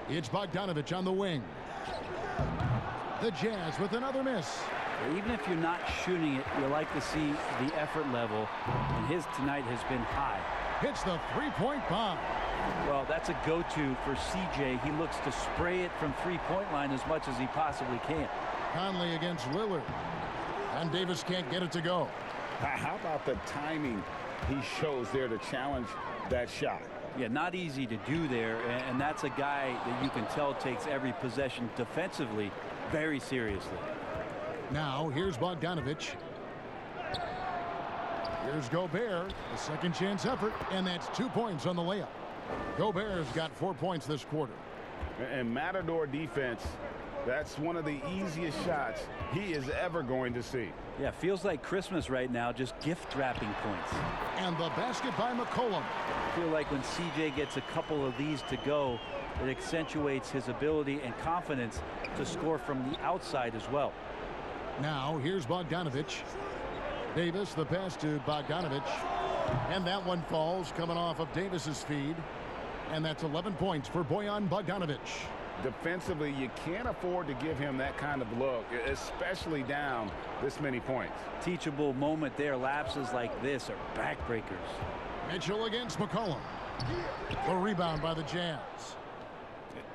It's Bogdanovich on the wing. The Jazz with another miss. Even if you're not shooting it, you like to see the effort level, and his tonight has been high. Hits the three-point bomb. Well, that's a go-to for CJ. He looks to spray it from three-point line as much as he possibly can. Conley against Lillard. And Davis can't get it to go. How about the timing he shows there to challenge that shot? Yeah, not easy to do there, and that's a guy that you can tell takes every possession defensively very seriously. Now, here's Bogdanovich. Here's Gobert, a second chance effort, and that's 2 points on the layup. Gobert's got 4 points this quarter. And Matador defense, that's one of the easiest shots he is ever going to see. Yeah, feels like Christmas right now, just gift wrapping points. And the basket by McCollum. I feel like when CJ gets a couple of these to go, it accentuates his ability and confidence to score from the outside as well. Now, here's Bogdanovich. Davis, the pass to Bogdanovich. And that one falls, coming off of Davis's feed. And that's 11 points for Bojan Bogdanovich. Defensively, you can't afford to give him that kind of look, especially down this many points. Teachable moment there. Lapses like this are backbreakers. Mitchell against McCollum. The rebound by the Jazz.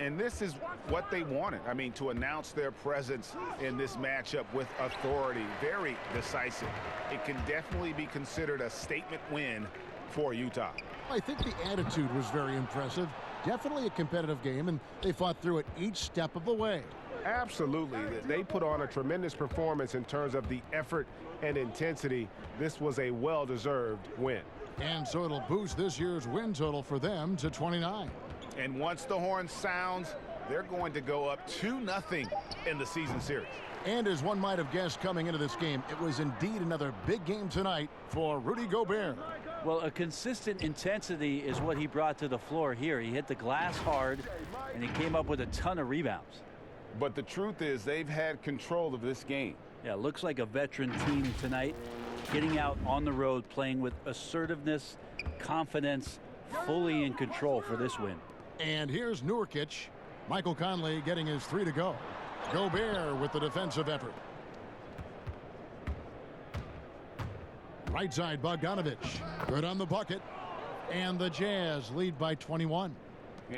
And this is what they wanted. I mean, to announce their presence in this matchup with authority. Very decisive. It can definitely be considered a statement win for Utah. I think the attitude was very impressive. Definitely a competitive game, and they fought through it each step of the way. Absolutely. They put on a tremendous performance in terms of the effort and intensity. This was a well-deserved win. And so it'll boost this year's win total for them to 29. And once the horn sounds, they're going to go up 2-0 in the season series. And as one might have guessed coming into this game, it was indeed another big game tonight for Rudy Gobert. Well, a consistent intensity is what he brought to the floor here. He hit the glass hard, and he came up with a ton of rebounds. But the truth is they've had control of this game. Yeah, looks like a veteran team tonight, getting out on the road, playing with assertiveness, confidence, fully in control for this win. And here's Nurkic. Michael Conley getting his 3 to go. Gobert with the defensive effort. Right side, Bogdanovich. Good on the bucket. And the Jazz lead by 21.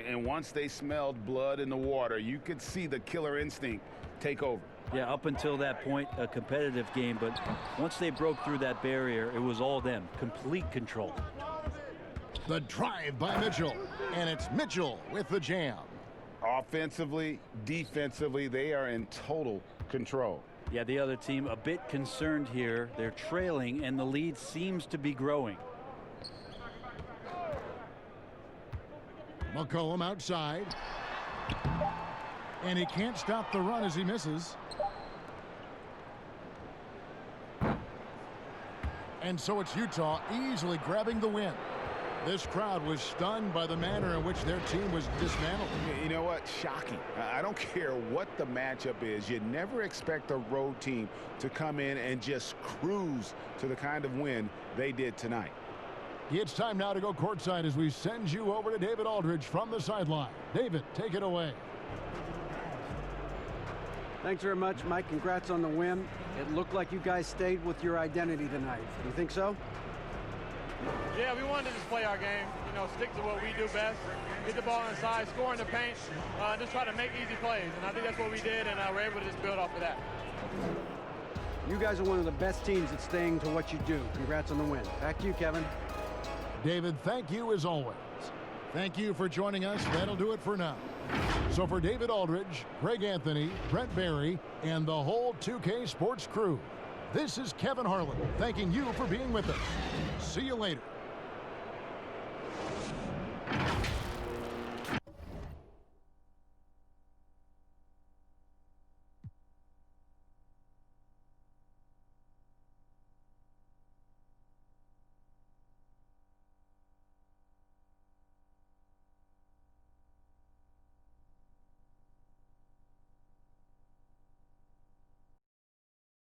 And once they smelled blood in the water, you could see the killer instinct take over. Yeah, up until that point, a competitive game. But once they broke through that barrier, it was all them. Complete control. The drive by Mitchell. And it's Mitchell with the jam. Offensively, defensively, they are in total control. Yeah, the other team a bit concerned here. They're trailing, and the lead seems to be growing. McCollum outside. And he can't stop the run as he misses. And so it's Utah easily grabbing the win. This crowd was stunned by the manner in which their team was dismantled. You know what? Shocking. I don't care what the matchup is. You never expect a road team to come in and just cruise to the kind of win they did tonight. It's time now to go courtside as we send you over to David Aldridge from the sideline. David, take it away. Thanks very much, Mike. Congrats on the win. It looked like you guys stayed with your identity tonight. You think so? Yeah, we wanted to just play our game, stick to what we do best, get the ball inside, score in the paint, just try to make easy plays. And I think that's what we did, and we're able to just build off of that. You guys are one of the best teams at staying to what you do. Congrats on the win. Back to you, Kevin. David, thank you as always. Thank you for joining us. That'll do it for now. So for David Aldridge, Greg Anthony, Brent Barry, and the whole 2K Sports crew, this is Kevin Harlan thanking you for being with us. See you later.